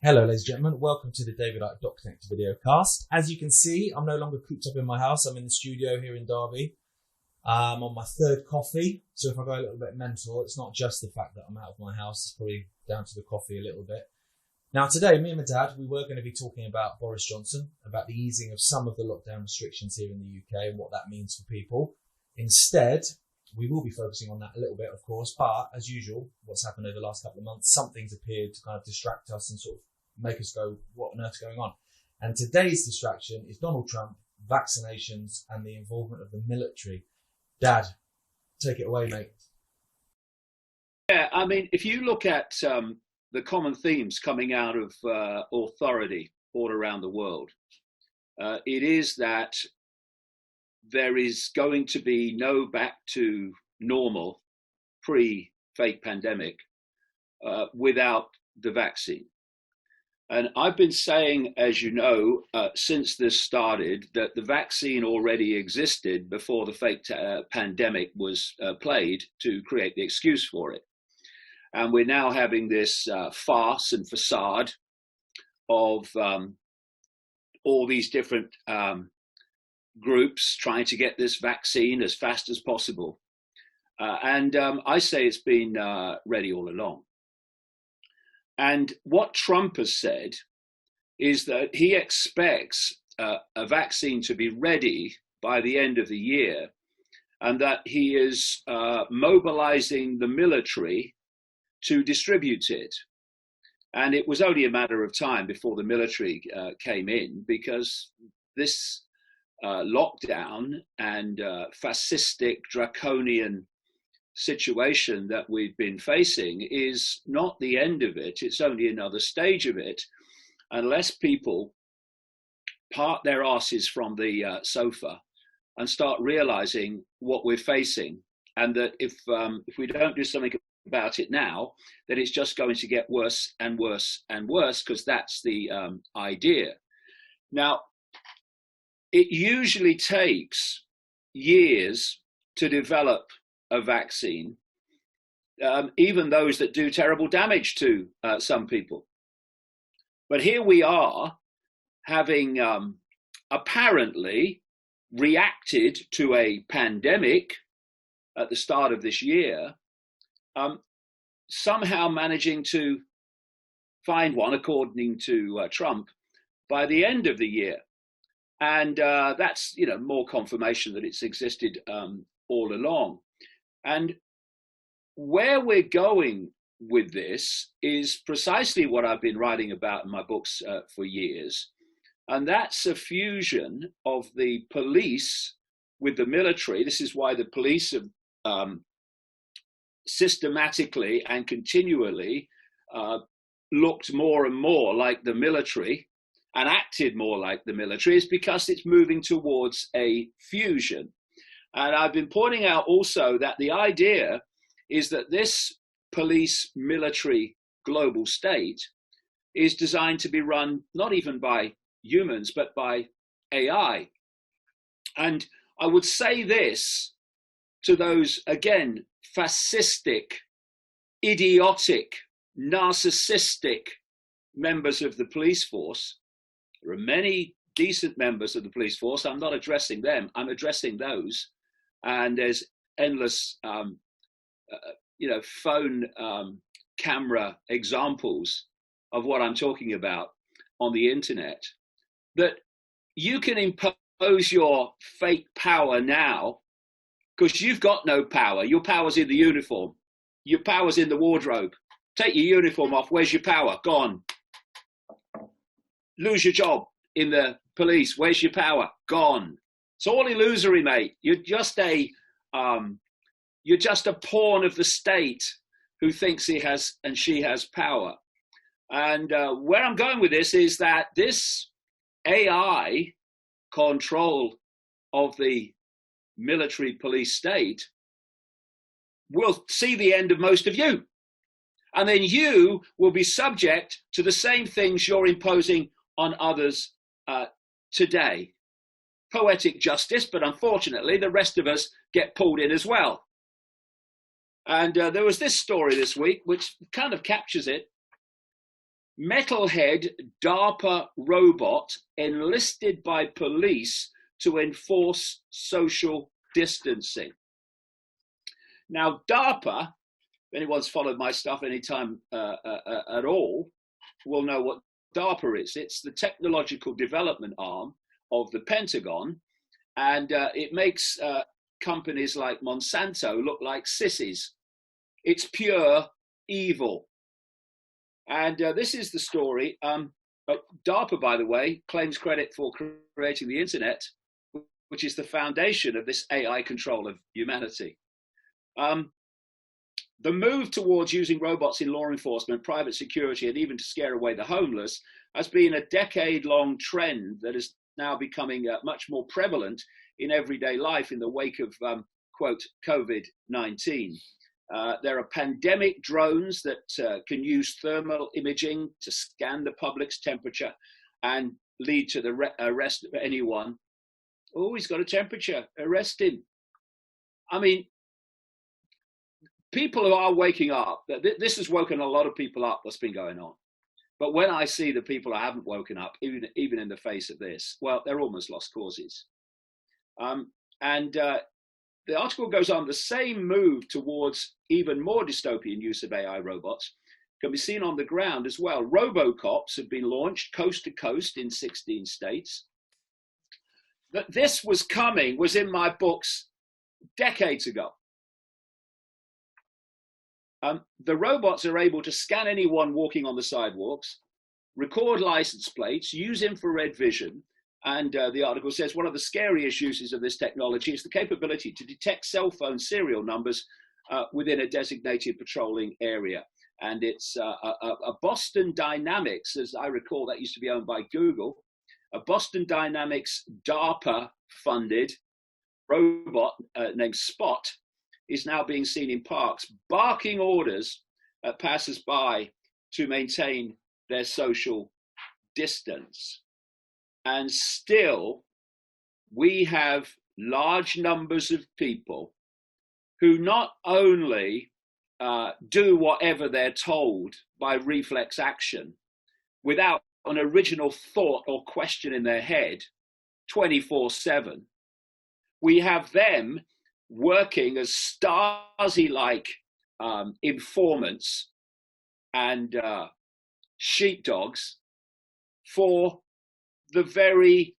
Hello, ladies and gentlemen. Welcome to the David Icke Dot Connect video cast. As you can see, I'm no longer cooped up in my house. I'm in the studio here in Derby. I'm on my third coffee. So if I go a little bit mental, it's not just the fact that I'm out of my house. It's probably down to the coffee a little bit. Now, today, me and my dad, we were going to be talking about Boris Johnson, about the easing of some of the lockdown restrictions here in the UK and what that means for people. Instead, we will be focusing on that a little bit, of course, but as usual, what's happened over the last couple of months, something's appeared to kind of distract us and sort of make us go, what on earth is going on? And today's distraction is Donald Trump, vaccinations, and the involvement of the military. Dad, take it away, mate. Yeah, I mean, if you look at the common themes coming out of authority all around the world, it is that there is going to be no back to normal pre-fake pandemic without the vaccine. And I've been saying, as you know, since this started, that the vaccine already existed before the fake pandemic was played to create the excuse for it. And we're now having this farce and facade of all these different groups trying to get this vaccine as fast as possible. And I say it's been ready all along. And what Trump has said is that he expects a vaccine to be ready by the end of the year, and that he is mobilizing the military to distribute it. And it was only a matter of time before the military came in, because this lockdown and fascistic, draconian situation that we've been facing is not the end of it. It's only another stage of it, unless people part their asses from the sofa and start realizing what we're facing, and that if we don't do something about it now, then it's just going to get worse and worse and worse, because that's the idea. Now, it usually takes years to develop a vaccine, even those that do terrible damage to some people. But here we are, having apparently reacted to a pandemic at the start of this year, somehow managing to find one, according to Trump, by the end of the year. And that's, more confirmation that it's existed all along. And where we're going with this is precisely what I've been writing about in my books for years. And that's a fusion of the police with the military. This is why the police have systematically and continually looked more and more like the military and acted more like the military, is because it's moving towards a fusion. And I've been pointing out also that the idea is that this police military global state is designed to be run not even by humans, but by AI. And I would say this to those, again, fascistic, idiotic, narcissistic members of the police force. There are many decent members of the police force. I'm not addressing them. I'm addressing those. And there's endless, phone camera examples of what I'm talking about on the internet, that you can impose your fake power now, because you've got no power. Your power's in the uniform. Your power's in the wardrobe. Take your uniform off. Where's your power? Gone. Lose your job in the police. Where's your power? Gone. It's all illusory, mate. You're just a pawn of the state who thinks he has and she has power. And where I'm going with this is that this AI control of the military police state will see the end of most of you. And then you will be subject to the same things you're imposing on others today. Poetic justice, but unfortunately the rest of us get pulled in as well. And there was this story this week which kind of captures it. metalhead DARPA robot enlisted by police to enforce social distancing. Now, DARPA, if anyone's followed my stuff anytime at all, will know what DARPA is. It's the technological development arm of the Pentagon, and it makes companies like Monsanto look like sissies. It's pure evil. And this is the story. DARPA, by the way, claims credit for creating the internet, which is the foundation of this AI control of humanity. The move towards using robots in law enforcement, private security, and even to scare away the homeless has been a decade-long trend that is now becoming much more prevalent in everyday life in the wake of, quote, COVID-19. There are pandemic drones that can use thermal imaging to scan the public's temperature and lead to the arrest of anyone. Oh, he's got a temperature, arrest him. I mean, people who are waking up, this has woken a lot of people up, what's been going on. But when I see the people who haven't woken up, even in the face of this, well, they're almost lost causes. The article goes on, the same move towards even more dystopian use of AI robots can be seen on the ground as well. Robocops have been launched coast to coast in 16 states. That this was coming was in my books decades ago. The robots are able to scan anyone walking on the sidewalks, record license plates, use infrared vision, and the article says one of the scariest uses of this technology is the capability to detect cell phone serial numbers within a designated patrolling area. And it's a Boston Dynamics, as I recall, that used to be owned by Google, a Boston Dynamics DARPA-funded robot named Spot is now being seen in parks, barking orders at passers-by to maintain their social distance. And still, we have large numbers of people who not only do whatever they're told by reflex action without an original thought or question in their head 24/7, we have them working as Stasi-like informants and sheepdogs for the very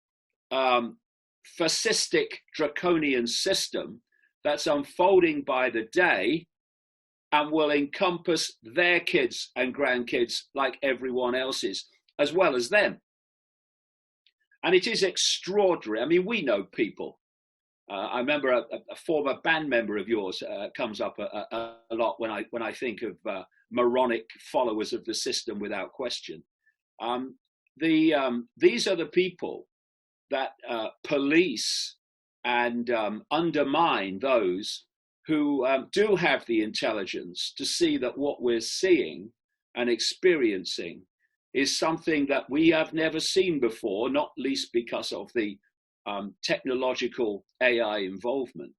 fascistic draconian system that's unfolding by the day and will encompass their kids and grandkids like everyone else's, as well as them. And it is extraordinary. I mean, we know people. I remember a former band member of yours comes up a lot when I think of moronic followers of the system without question. These are the people that police and undermine those who do have the intelligence to see that what we're seeing and experiencing is something that we have never seen before, not least because of the technological AI involvement.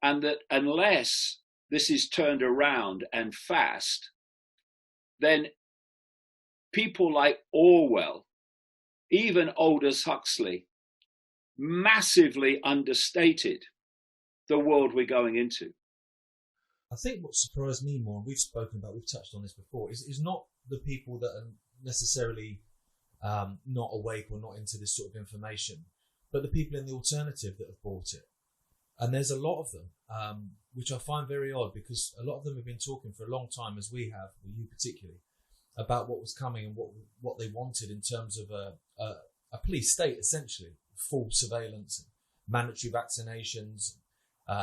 And that unless this is turned around and fast, then people like Orwell, even Aldous Huxley, massively understated the world we're going into. I think what surprised me more, and we've touched on this before, is not the people that are necessarily not awake or not into this sort of information, but the people in the alternative that have bought it. And there's a lot of them, which I find very odd, because a lot of them have been talking for a long time, as we have, or you particularly, about what was coming and what they wanted in terms of a police state, essentially, full surveillance, mandatory vaccinations,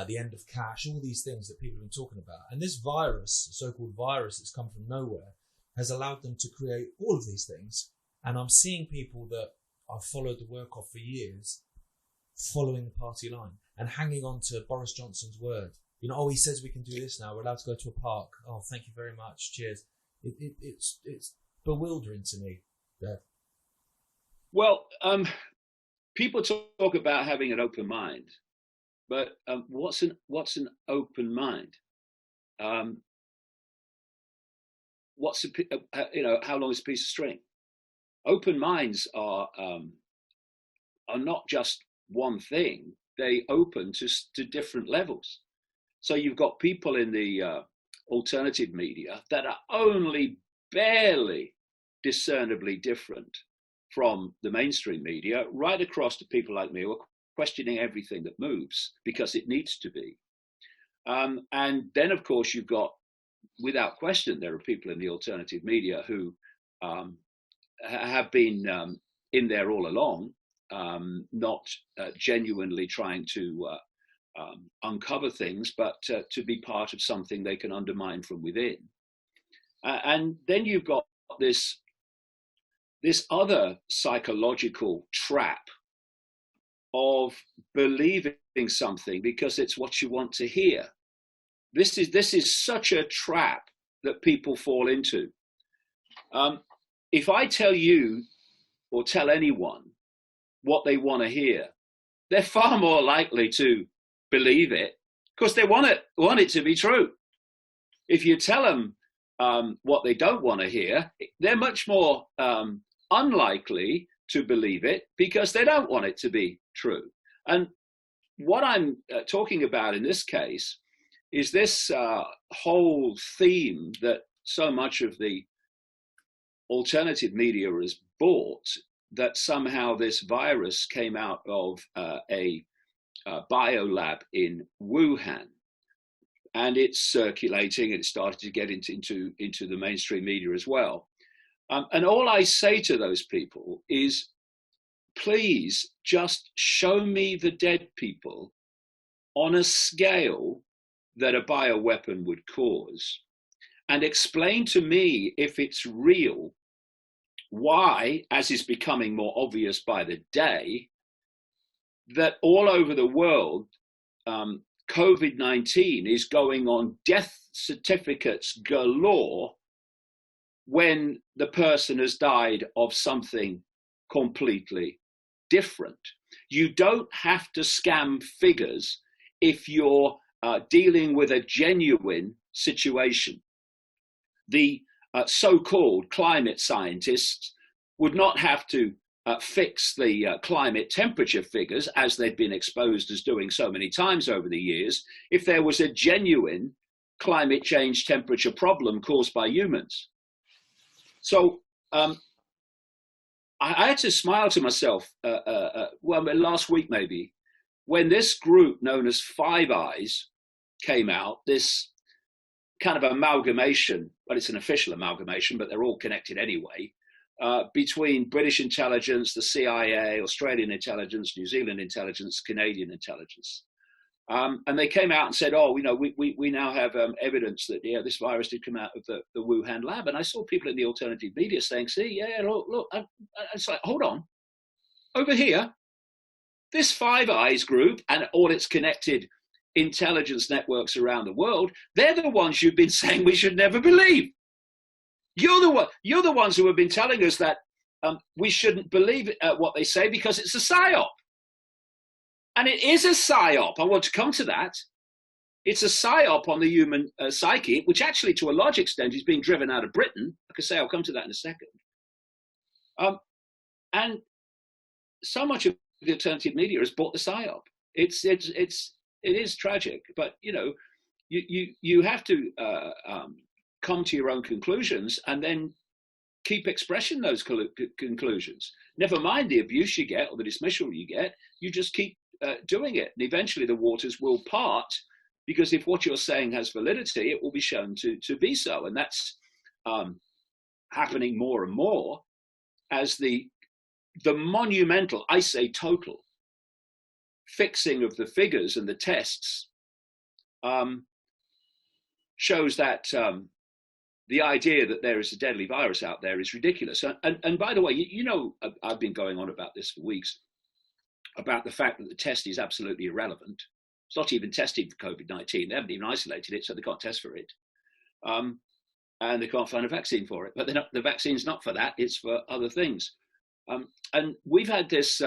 the end of cash, all these things that people have been talking about. And this virus, so-called virus that's come from nowhere, has allowed them to create all of these things. And I'm seeing people that I've followed the work of for years, following the party line and hanging on to Boris Johnson's word. You know, oh, he says we can do this now. We're allowed to go to a park. Oh, thank you very much. Cheers. It's bewildering to me. Yeah. Well, people talk about having an open mind, but what's an open mind? how long is a piece of string? Open minds are not just one thing; they open to different levels. So you've got people in the alternative media that are only barely discernibly different from the mainstream media, right across to people like me who are questioning everything that moves because it needs to be. And then, of course, you've got, without question, there are people in the alternative media who have been in there all along, not genuinely trying to uncover things, but to be part of something they can undermine from within. And then you've got this other psychological trap of believing something because it's what you want to hear. This is such a trap that people fall into. If I tell you or tell anyone what they want to hear, they're far more likely to believe it because they want it to be true. If you tell them what they don't want to hear, they're much more unlikely to believe it because they don't want it to be true. And what I'm talking about in this case is this whole theme that so much of the alternative media has bought, that somehow this virus came out of a biolab in Wuhan, and it's circulating, and it started to get into the mainstream media as well. And all I say to those people is, please just show me the dead people on a scale that a bioweapon would cause, and explain to me, if it's real, why, as is becoming more obvious by the day, that all over the world, COVID-19 is going on death certificates galore when the person has died of something completely different. You don't have to scam figures if you're dealing with a genuine situation. The so-called climate scientists would not have to fix the climate temperature figures, as they've been exposed as doing so many times over the years, if there was a genuine climate change temperature problem caused by humans. So I had to smile to myself, last week maybe, when this group known as Five Eyes came out, this kind of amalgamation, well, it's an official amalgamation, but they're all connected anyway, between British intelligence, the CIA, Australian intelligence, New Zealand intelligence, Canadian intelligence. And they came out and said, oh, we now have evidence that, this virus did come out of the Wuhan lab. And I saw people in the alternative media saying, see, look. It's like, hold on. Over here, this Five Eyes group and all its connected intelligence networks around the world, they're the ones you've been saying we should never believe. You're the ones who have been telling us that we shouldn't believe what they say because it's a psyop. And it is a psyop. I want to come to that. It's a psyop on the human psyche, which actually, to a large extent, is being driven out of Britain. Like I say, I'll come to that in a second. And so much of the alternative media has bought the psyop. It is tragic, but you have to come to your own conclusions and then keep expressing those conclusions. Never mind the abuse you get or the dismissal you get. You just keep doing it, and eventually the waters will part, because if what you're saying has validity, it will be shown to be so, and that's happening more and more as the monumental, I say total, fixing of the figures and the tests shows that the idea that there is a deadly virus out there is ridiculous. And by the way, I've been going on about this for weeks, about the fact that the test is absolutely irrelevant. It's not even tested for COVID-19. They haven't even isolated it, so they can't test for it. And they can't find a vaccine for it. But the vaccine's not for that. It's for other things. And we've had this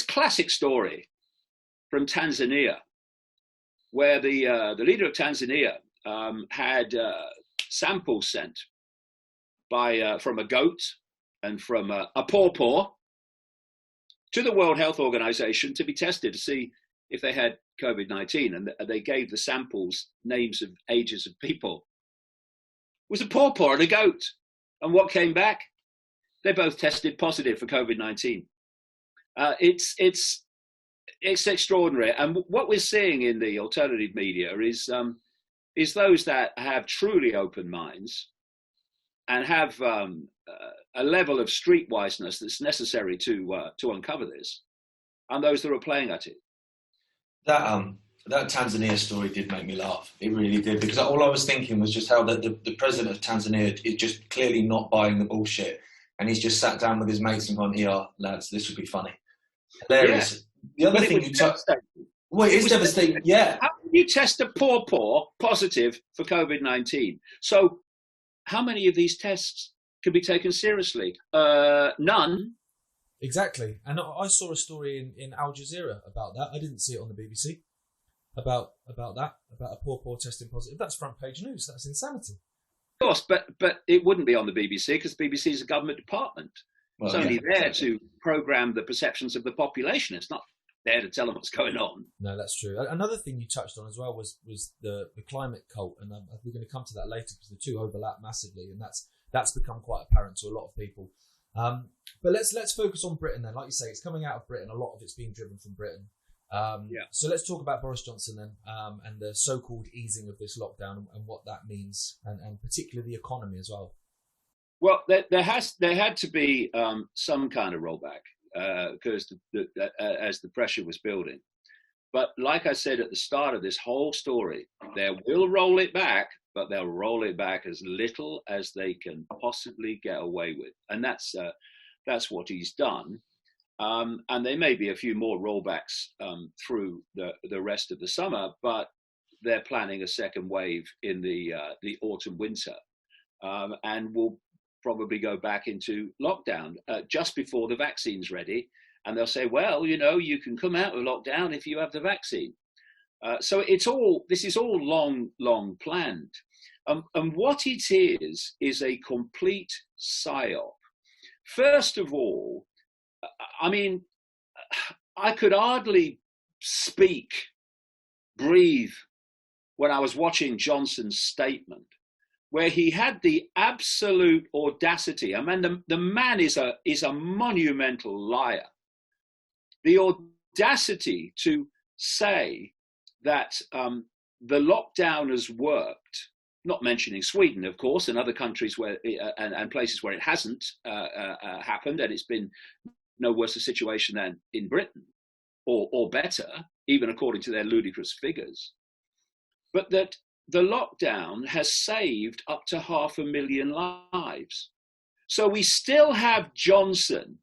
classic story from Tanzania, where the leader of Tanzania had samples sent from a goat and from a pawpaw to the World Health Organization to be tested to see if they had COVID-19. And they gave the samples names of ages of people. It was a pawpaw and a goat. And what came back? They both tested positive for COVID-19. It's extraordinary. And what we're seeing in the alternative media is those that have truly open minds and have a level of streetwiseness that's necessary to uncover this, and those that are playing at it. That Tanzania story did make me laugh. It really did, because all I was thinking was just how the president of Tanzania is just clearly not buying the bullshit, and he's just sat down with his mates and gone, "Here, lads, this would be funny." Hilarious. Yeah. The other thing you touched. Well, it is devastating. Yeah. How can you test a pawpaw positive for COVID-19? So, how many of these tests can be taken seriously? None. Exactly. And I saw a story in Al Jazeera about that. I didn't see it on the BBC. About a pawpaw testing positive. That's front page news. That's insanity. Of course, but it wouldn't be on the BBC because the BBC is a government department. Well, it's only there to program the perceptions of the population. It's not there to tell them what's going on. No, that's true. Another thing you touched on as well was the climate cult, and we're going to come to that later because the two overlap massively, and that's become quite apparent to a lot of people. But let's focus on Britain then. Like you say, it's coming out of Britain. A lot of it's being driven from Britain. So let's talk about Boris Johnson then, and the so-called easing of this lockdown and what that means, and particularly the economy as well. Well, there had to be some kind of rollback because as the pressure was building. But like I said at the start of this whole story, they will roll it back, but they'll roll it back as little as they can possibly get away with, and that's what he's done. And there may be a few more rollbacks through the rest of the summer, but they're planning a second wave in the autumn winter, and will probably go back into lockdown just before the vaccine's ready. And they'll say, well, you can come out of lockdown if you have the vaccine. So this is all long planned. And what it is a complete psyop. First of all, I mean, I could hardly breathe when I was watching Johnson's statement, where he had the absolute audacity. I mean, the man is a monumental liar. The audacity to say that the lockdown has worked, not mentioning Sweden, of course, and other countries where and places where it hasn't happened, and it's been no worse a situation than in Britain, or better, even according to their ludicrous figures. But that the lockdown has saved up to 500,000 lives. So we still have Johnson,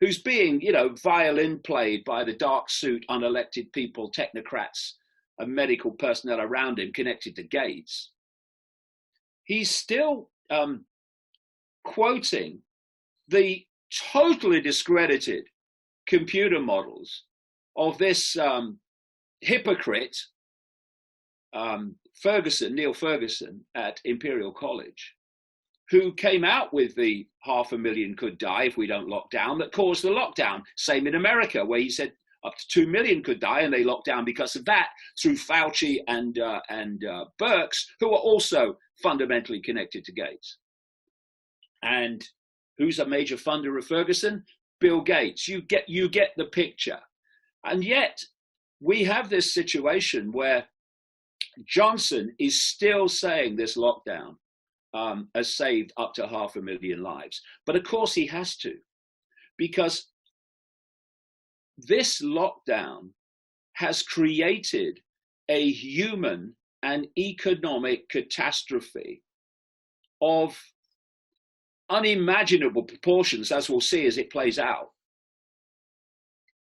who's being, violin played by the dark suit, unelected people, technocrats, and medical personnel around him connected to Gates. He's still quoting the totally discredited computer models of this hypocrite, Neil Ferguson at Imperial College, who came out with the 500,000 could die if we don't lock down, that caused the lockdown. Same in America, where he said up to 2 million could die and they locked down because of that, through Fauci and Birx, who are also fundamentally connected to Gates. And who's a major funder of Ferguson? Bill Gates. You get the picture. And yet we have this situation where Johnson is still saying this lockdown has saved up to 500,000 lives. But of course he has to, because this lockdown has created a human and economic catastrophe of unimaginable proportions, as we'll see as it plays out,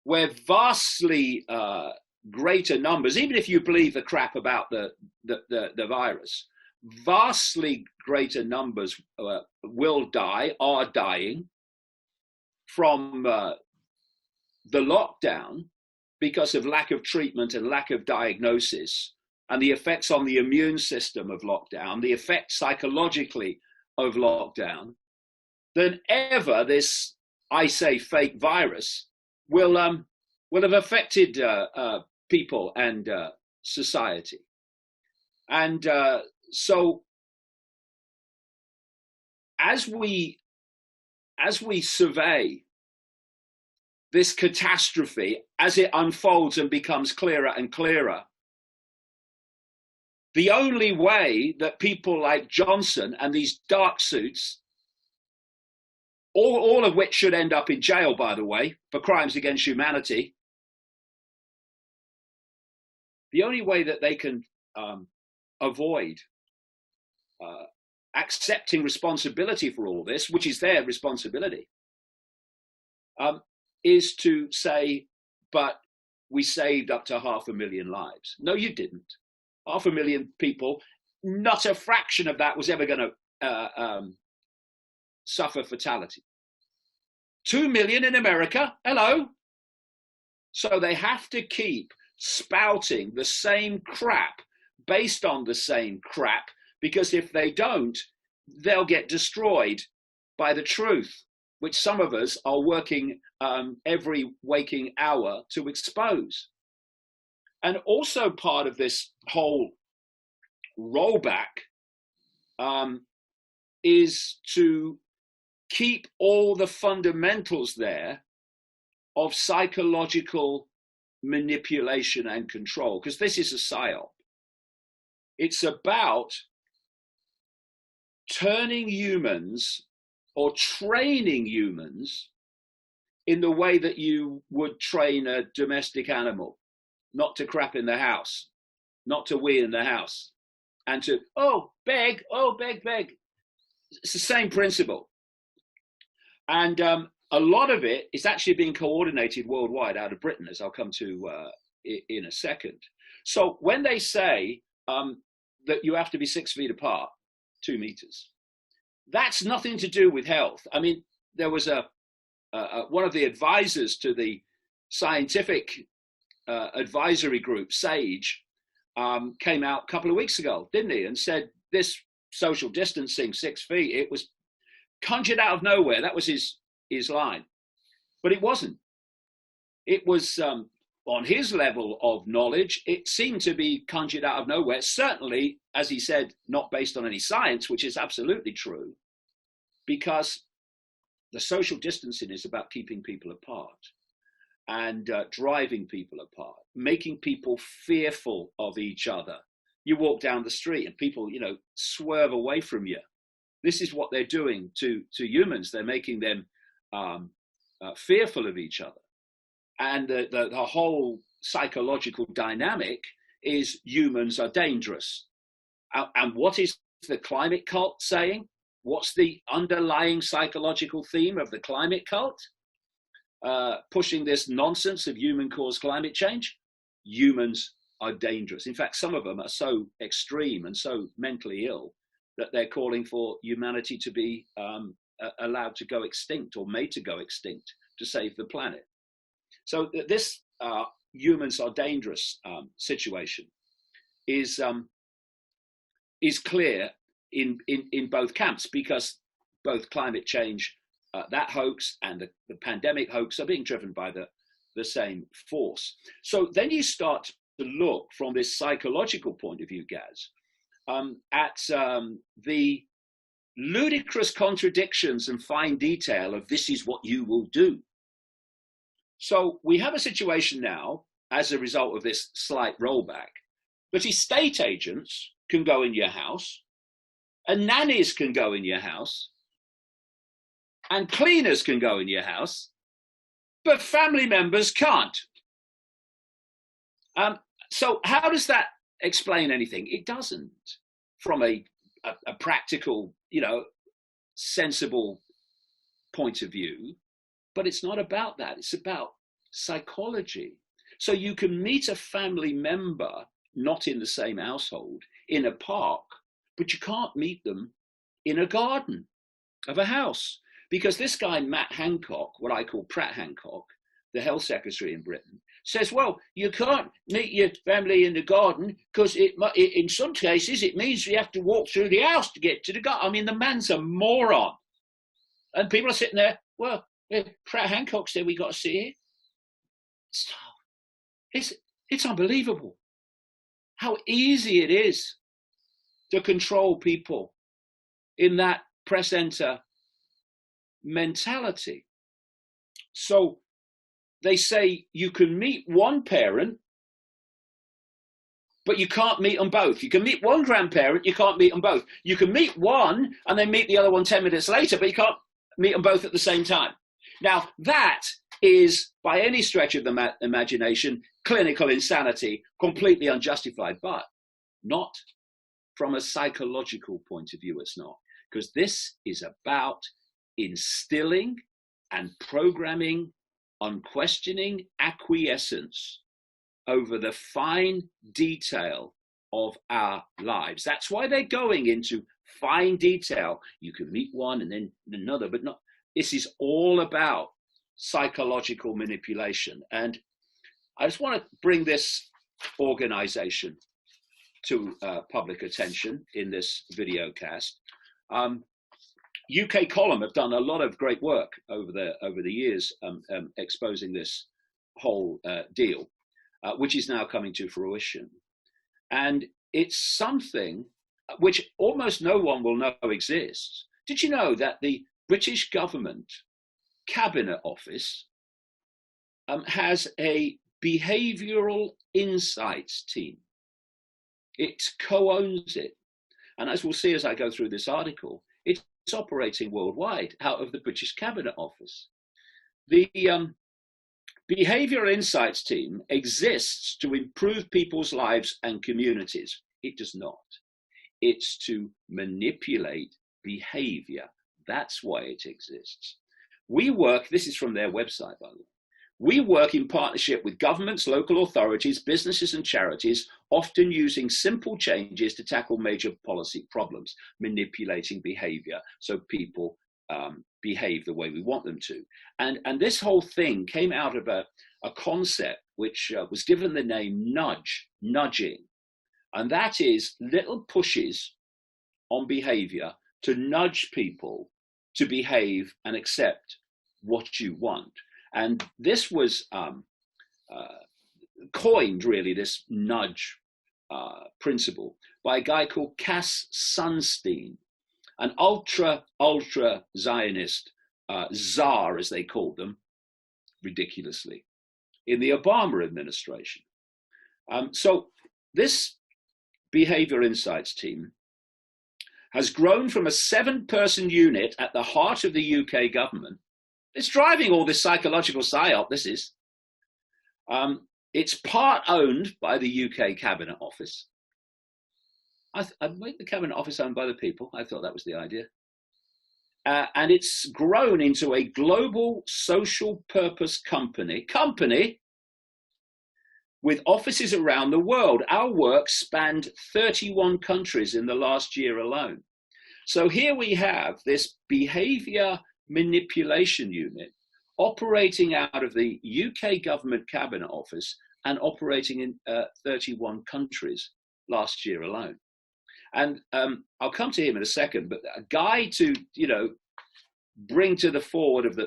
where vastly greater numbers, even if you believe the crap about the virus, vastly greater numbers will die, are dying from the lockdown because of lack of treatment and lack of diagnosis, and the effects on the immune system of lockdown, the effects psychologically of lockdown, than ever this, I say, fake virus will have affected people and society. And so as we survey this catastrophe, as it unfolds and becomes clearer and clearer, the only way that people like Johnson and these dark suits, all of which should end up in jail, by the way, for crimes against humanity, the only way that they can avoid accepting responsibility for all this, which is their responsibility, is to say, but we saved up to 500,000 lives. No, you didn't. 500,000 people, not a fraction of that was ever going to suffer fatality. 2 million in America, hello. So they have to keep spouting the same crap based on the same crap, because if they don't, they'll get destroyed by the truth, which some of us are working every waking hour to expose. And also part of this whole rollback is to keep all the fundamentals there of psychological manipulation and control, because this is a psyop. It's about turning humans or training humans in the way that you would train a domestic animal, not to crap in the house, not to wee in the house, and to, beg. It's the same principle. And a lot of it is actually being coordinated worldwide out of Britain, as I'll come to in a second. So when they say that you have to be 6 feet apart, 2 meters, that's nothing to do with health. I mean, there was one of the advisors to the scientific advisory group, SAGE, came out a couple of weeks ago, didn't he? And said this social distancing, 6 feet, it was conjured out of nowhere. That was his line. But it wasn't. It was on his level of knowledge, it seemed to be conjured out of nowhere. Certainly, as he said, not based on any science, which is absolutely true, because the social distancing is about keeping people apart and driving people apart, making people fearful of each other. You walk down the street and people, swerve away from you. This is what they're doing to humans. They're making them fearful of each other. And the whole psychological dynamic is humans are dangerous. And what is the climate cult saying? What's the underlying psychological theme of the climate cult? Pushing this nonsense of human-caused climate change? Humans are dangerous. In fact, some of them are so extreme and so mentally ill that they're calling for humanity to be allowed to go extinct or made to go extinct to save the planet. So this humans are dangerous situation is clear in both camps, because both climate change, that hoax, and the pandemic hoax are being driven by the same force. So then you start to look from this psychological point of view, Gaz, at the ludicrous contradictions and fine detail of this is what you will do. So we have a situation now, as a result of this slight rollback, that estate agents can go in your house, and nannies can go in your house, and cleaners can go in your house, but family members can't. So how does that explain anything? It doesn't, from a practical, sensible point of view. But it's not about that. It's about psychology. So you can meet a family member, not in the same household, in a park, but you can't meet them in a garden of a house. Because this guy, Matt Hancock, what I call Pratt Hancock, the health secretary in Britain, says, well, you can't meet your family in the garden because in some cases it means you have to walk through the house to get to the garden. I mean, the man's a moron. And people are sitting there, well, Pratt Hancock said we got to see it. It's unbelievable how easy it is to control people in that press enter mentality. So they say you can meet one parent, but you can't meet them both. You can meet one grandparent, you can't meet them both. You can meet one and then meet the other one 10 minutes later, but you can't meet them both at the same time. Now, that is, by any stretch of the imagination, clinical insanity, completely unjustified, but not from a psychological point of view, it's not. Because this is about instilling and programming unquestioning acquiescence over the fine detail of our lives. That's why they're going into fine detail. You can meet one and then another, but not. This is all about psychological manipulation. And I just want to bring this organization to public attention in this video cast. UK Column have done a lot of great work over the years exposing this whole deal, which is now coming to fruition. And it's something which almost no one will know exists. Did you know that the British government Cabinet Office has a behavioural insights team? It co-owns it. And as we'll see as I go through this article, it's operating worldwide out of the British Cabinet Office. The behavioural insights team exists to improve people's lives and communities. It does not. It's to manipulate behaviour. That's why it exists. We work, this is from their website, by the way. We work in partnership with governments, local authorities, businesses and charities, often using simple changes to tackle major policy problems, manipulating behavior so people behave the way we want them to. And this whole thing came out of a concept which was given the name nudging. And that is little pushes on behavior to nudge people to behave and accept what you want. And this was coined, really, this nudge principle by a guy called Cass Sunstein, an ultra Zionist czar, as they called them, ridiculously, in the Obama administration. So this Behavior Insights team has grown from a 7-person unit at the heart of the UK government. It's driving all this psychological psyop, this is. It's part owned by the UK Cabinet Office. I'd make the Cabinet Office owned by the people. I thought that was the idea. And it's grown into a global social purpose company with offices around the world. Our work spanned 31 countries in the last year alone. So here we have this behavior manipulation unit operating out of the UK government Cabinet Office and operating in 31 countries last year alone. And I'll come to him in a second, but a guy to, bring to the forward of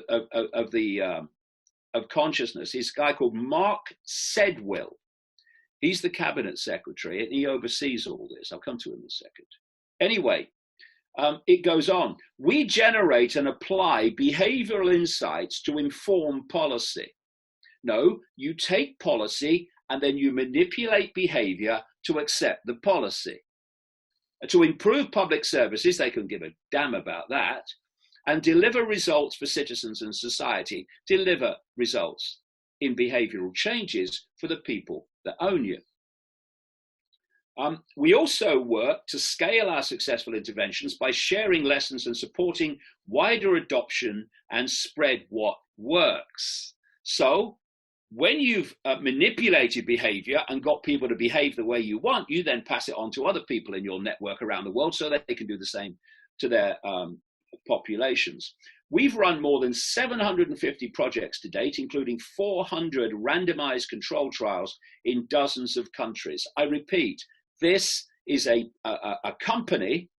consciousness is a guy called Mark Sedwill. He's the cabinet secretary and he oversees all this. I'll come to him in a second. Anyway, it goes on. We generate and apply behavioral insights to inform policy. No, you take policy and then you manipulate behavior to accept the policy. To improve public services, they can give a damn about that, and deliver results for citizens and society, deliver results in behavioral changes for the people that own you. We also work to scale our successful interventions by sharing lessons and supporting wider adoption and spread what works. So when you've manipulated behavior and got people to behave the way you want, you then pass it on to other people in your network around the world so that they can do the same to their populations. We've run more than 750 projects to date, including 400 randomized control trials in dozens of countries. I repeat, this is a company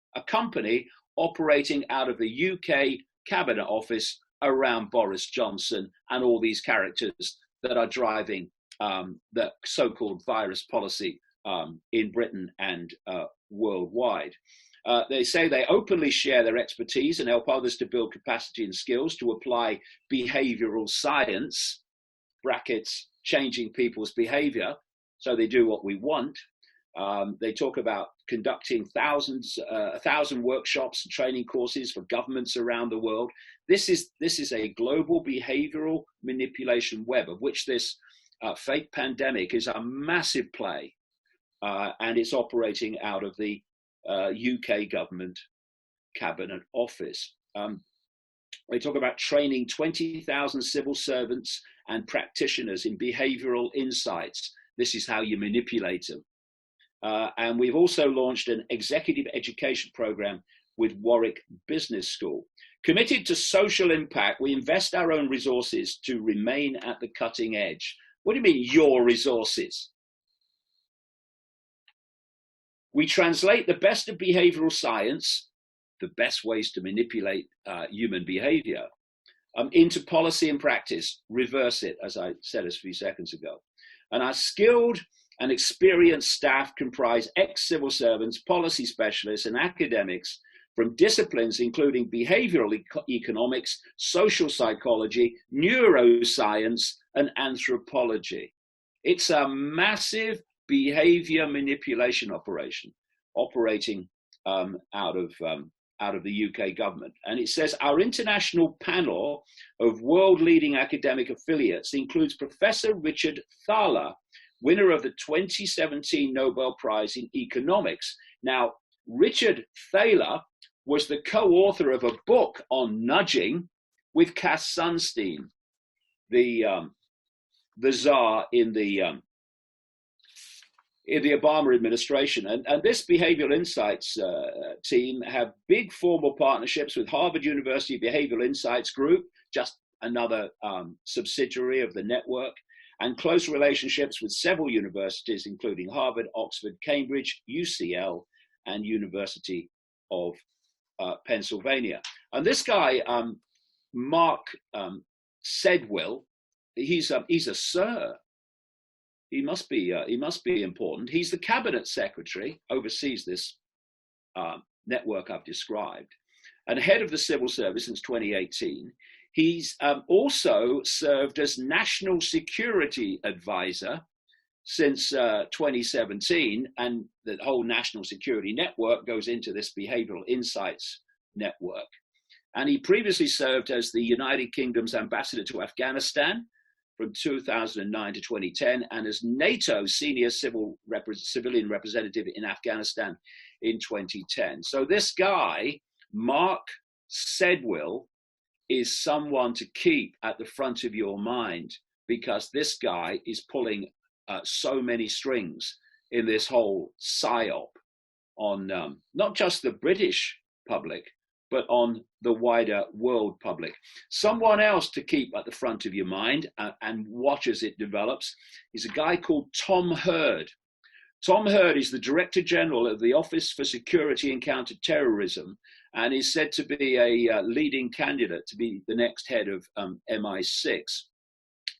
operating out of the UK cabinet office around Boris Johnson and all these characters that are driving the so-called virus policy in Britain and worldwide. They say they openly share their expertise and help others to build capacity and skills to apply behavioral science, brackets, changing people's behavior, so they do what we want. They talk about conducting 1,000 workshops and training courses for governments around the world. This is a global behavioral manipulation web, of which this fake pandemic is a massive play, and it's operating out of the UK government cabinet office. They talk about training 20,000 civil servants and practitioners in behavioral insights. This is how you manipulate them. And we've also launched an executive education program with Warwick Business School. Committed to social impact, we invest our own resources to remain at the cutting edge. What do you mean, your resources? We translate the best of behavioral science, the best ways to manipulate human behavior, into policy and practice. Reverse it, as I said a few seconds ago. And our skilled and experienced staff comprise ex-civil servants, policy specialists, and academics from disciplines including behavioral economics, social psychology, neuroscience, and anthropology. It's a massive behavior manipulation operation operating out of the UK government. And it says our international panel of world-leading academic affiliates includes Professor Richard Thaler, winner of the 2017 Nobel Prize in Economics. Now, Richard Thaler was the co-author of a book on nudging with Cass Sunstein, the czar in the Obama administration. And this behavioral insights team have big formal partnerships with Harvard University Behavioral Insights Group, just another subsidiary of the network, and close relationships with several universities, including Harvard, Oxford, Cambridge, UCL, and University of Pennsylvania. And this guy, Mark Sedwill, he's a sir. He must be important. He's the cabinet secretary, oversees this network I've described, and head of the civil service since 2018. He's also served as national security advisor since 2017, and the whole national security network goes into this behavioral insights network. And he previously served as the United Kingdom's ambassador to Afghanistan from 2009 to 2010, and as NATO's senior civilian representative in Afghanistan in 2010. So this guy, Mark Sedwill, is someone to keep at the front of your mind, because this guy is pulling so many strings in this whole psyop on not just the British public, but on the wider world public. Someone else to keep at the front of your mind and watch as it develops is a guy called Tom Hurd. Tom Hurd is the Director General of the Office for Security and Counterterrorism, and is said to be a leading candidate to be the next head of MI6.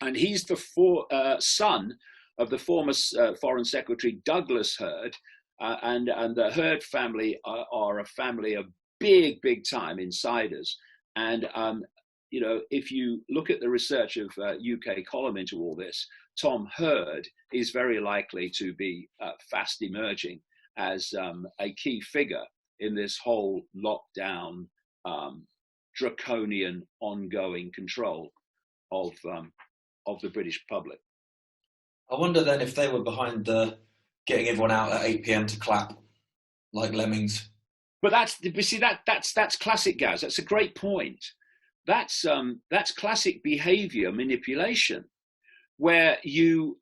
And he's the son of the former Foreign Secretary Douglas Hurd, and the Hurd family are a family of big time insiders. And you know, if you look at the research of UK column into all this, Tom Hurd is very likely to be fast emerging as a key figure in this whole lockdown, draconian, ongoing control of the British public. I wonder then if they were behind the getting everyone out at 8 p.m. to clap like lemmings. But that's classic, Gaz. That's a great point. That's classic behavior manipulation, where you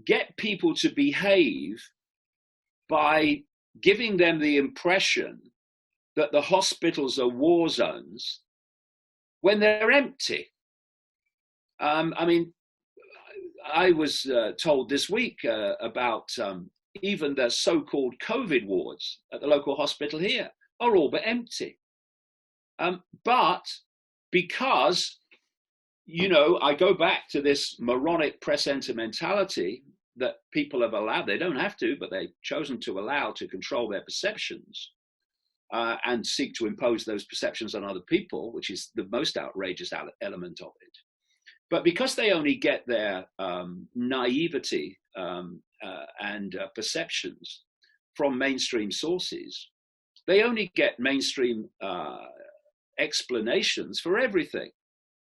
get people to behave by giving them the impression that the hospitals are war zones when they're empty. I mean, I was told this week about even the so-called COVID wards at the local hospital here are all but empty. But because, I go back to this moronic press center mentality that people have allowed, they don't have to, but they've chosen to allow to control their perceptions and seek to impose those perceptions on other people, which is the most outrageous element of it. But because they only get their naivety and perceptions from mainstream sources, they only get mainstream explanations for everything.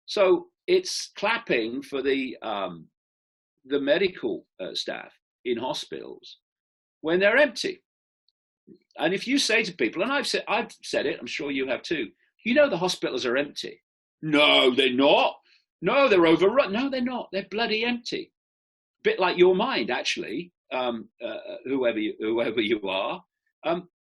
So it's clapping for the medical staff in hospitals when they're empty. And if you say to people, and I've said it, I'm sure you have too, the hospitals are empty. No, they're not. No, they're overrun. No, they're not. They're bloody empty. Bit like your mind, actually, whoever you are,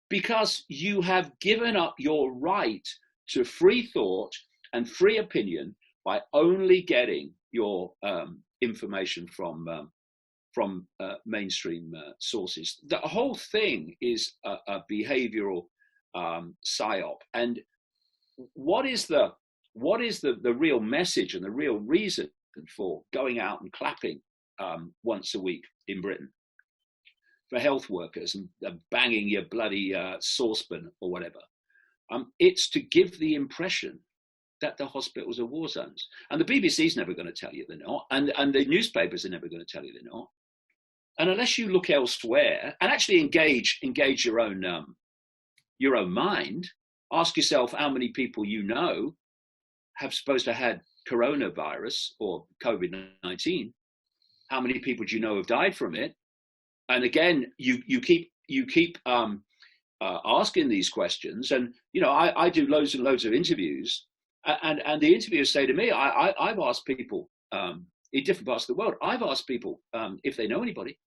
because you have given up your right to free thought and free opinion by only getting your information from mainstream sources. The whole thing is a behavioral psyop. And what is the real message and the real reason for going out and clapping once a week in Britain for health workers and banging your bloody saucepan or whatever? It's to give the impression that the hospitals are war zones. And the BBC's never going to tell you they're not. And the newspapers are never going to tell you they're not. And unless you look elsewhere and actually engage your own mind, ask yourself how many people have supposed to have had coronavirus or COVID-19. How many people do you know have died from it? And again, you keep asking these questions. And I do loads and loads of interviews, and the interviewers say to me, I've asked people in different parts of the world. I've asked people if they know anybody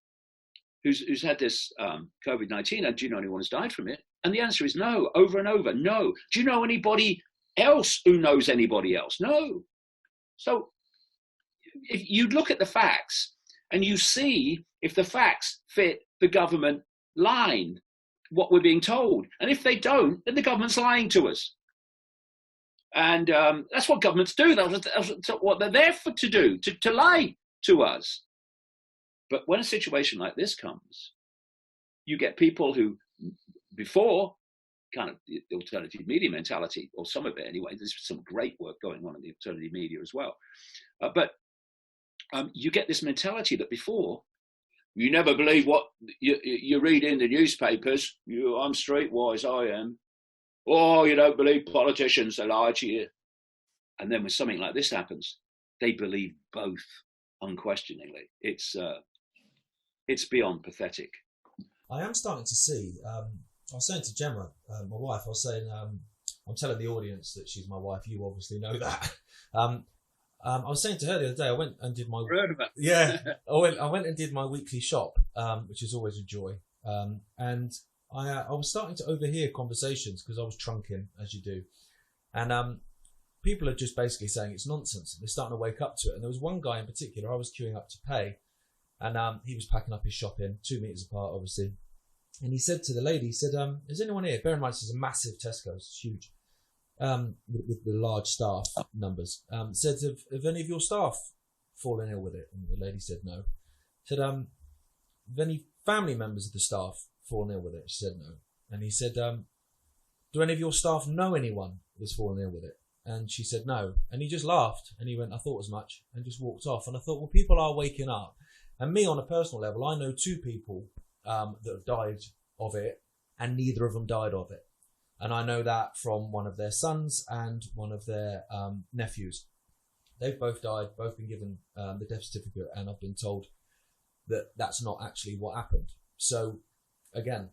who's had this COVID-19, and do you know anyone who's died from it? And the answer is no, over and over, no. Do you know anybody else who knows anybody else? No. So if you look at the facts and you see if the facts fit the government line, what we're being told. And if they don't, then the government's lying to us. And that's what governments do. That's what they're there to do, to lie to us. But when a situation like this comes, you get people who, before kind of the alternative media mentality, or some of it anyway, there's some great work going on in the alternative media as well. But you get this mentality that before, you never believe what you read in the newspapers. I'm streetwise, I am. Oh, you don't believe politicians, they lie to you. And then when something like this happens, they believe both unquestioningly. It's beyond pathetic. I am starting to see, I was saying to Gemma, my wife, I was saying, I'm telling the audience that she's my wife, you obviously know that. I was saying to her the other day, I went and did my... Yeah, I went and did my weekly shop, which is always a joy. And I was starting to overhear conversations because I was trunking, as you do. And people are just basically saying it's nonsense. They're starting to wake up to it. And there was one guy in particular, I was queuing up to pay. And he was packing up his shopping, 2 meters apart, obviously. And he said to the lady, he said, is anyone here? Bear in mind, this is a massive Tesco, it's huge, with the large staff numbers. Said, have any of your staff fallen ill with it? And the lady said no. Said, have any family members of the staff fallen ill with it? She said no. And he said, do any of your staff know anyone that's fallen ill with it? And she said no. And he just laughed and he went, I thought as much, and just walked off. And I thought, well, people are waking up. And me, on a personal level, I know 2 people that have died of it, and neither of them died of it. And I know that from one of their sons and one of their nephews. They've both died, both been given the death certificate, and I've been told that that's not actually what happened. So, again,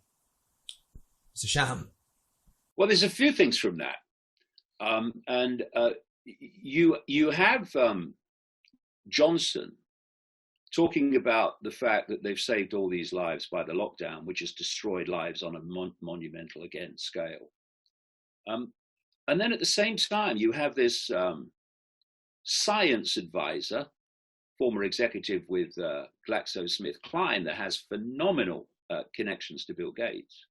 it's a sham. Well, there's a few things from that. You have Johnson talking about the fact that they've saved all these lives by the lockdown, which has destroyed lives on a monumental, again, scale. And then at the same time, you have this science advisor, former executive with GlaxoSmithKline, that has phenomenal connections to Bill Gates.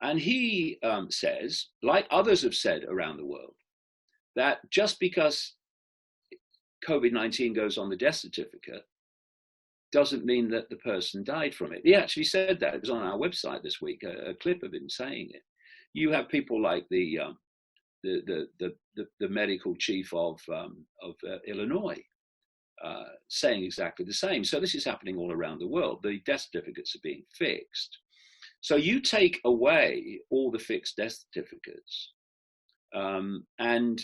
And he says, like others have said around the world, that just because COVID-19 goes on the death certificate doesn't mean that the person died from it. He actually said that. It was on our website this week, a clip of him saying it. You have people like the medical chief of Illinois saying exactly the same. So this is happening all around the world. The death certificates are being fixed. So you take away all the fixed death certificates, and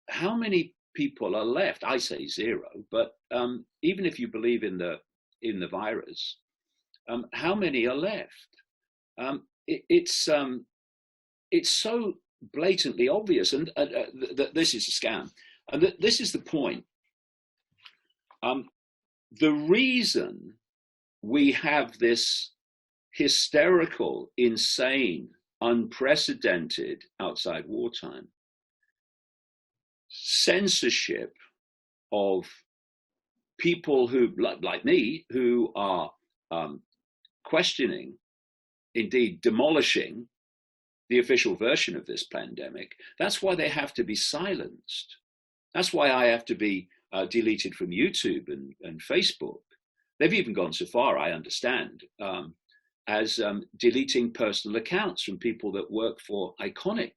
how many people are left? I say zero, but even if you believe in the virus, how many are left? It's so blatantly obvious, and that this is a scam, and this is the point. The reason we have this hysterical, insane, unprecedented outside wartime censorship of people who, like me, who are questioning, indeed demolishing the official version of this pandemic. That's why they have to be silenced. That's why I have to be deleted from YouTube and Facebook. They've even gone so far, I understand, as deleting personal accounts from people that work for Iconic.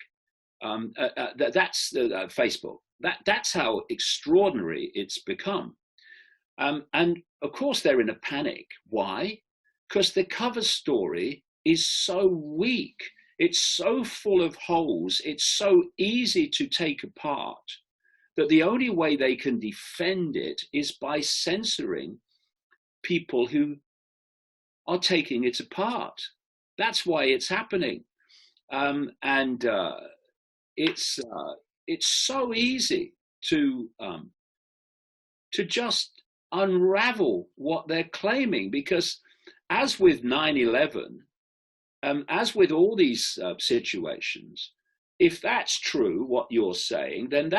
That's Facebook. That's how extraordinary it's become. And of course, they're in a panic. Why? Because the cover story is so weak. It's so full of holes. It's so easy to take apart that the only way they can defend it is by censoring people who are taking it apart. That's why it's happening. It's so easy to just unravel what they're claiming, because as with 9/11, as with all these situations, if that's true, what you're saying, then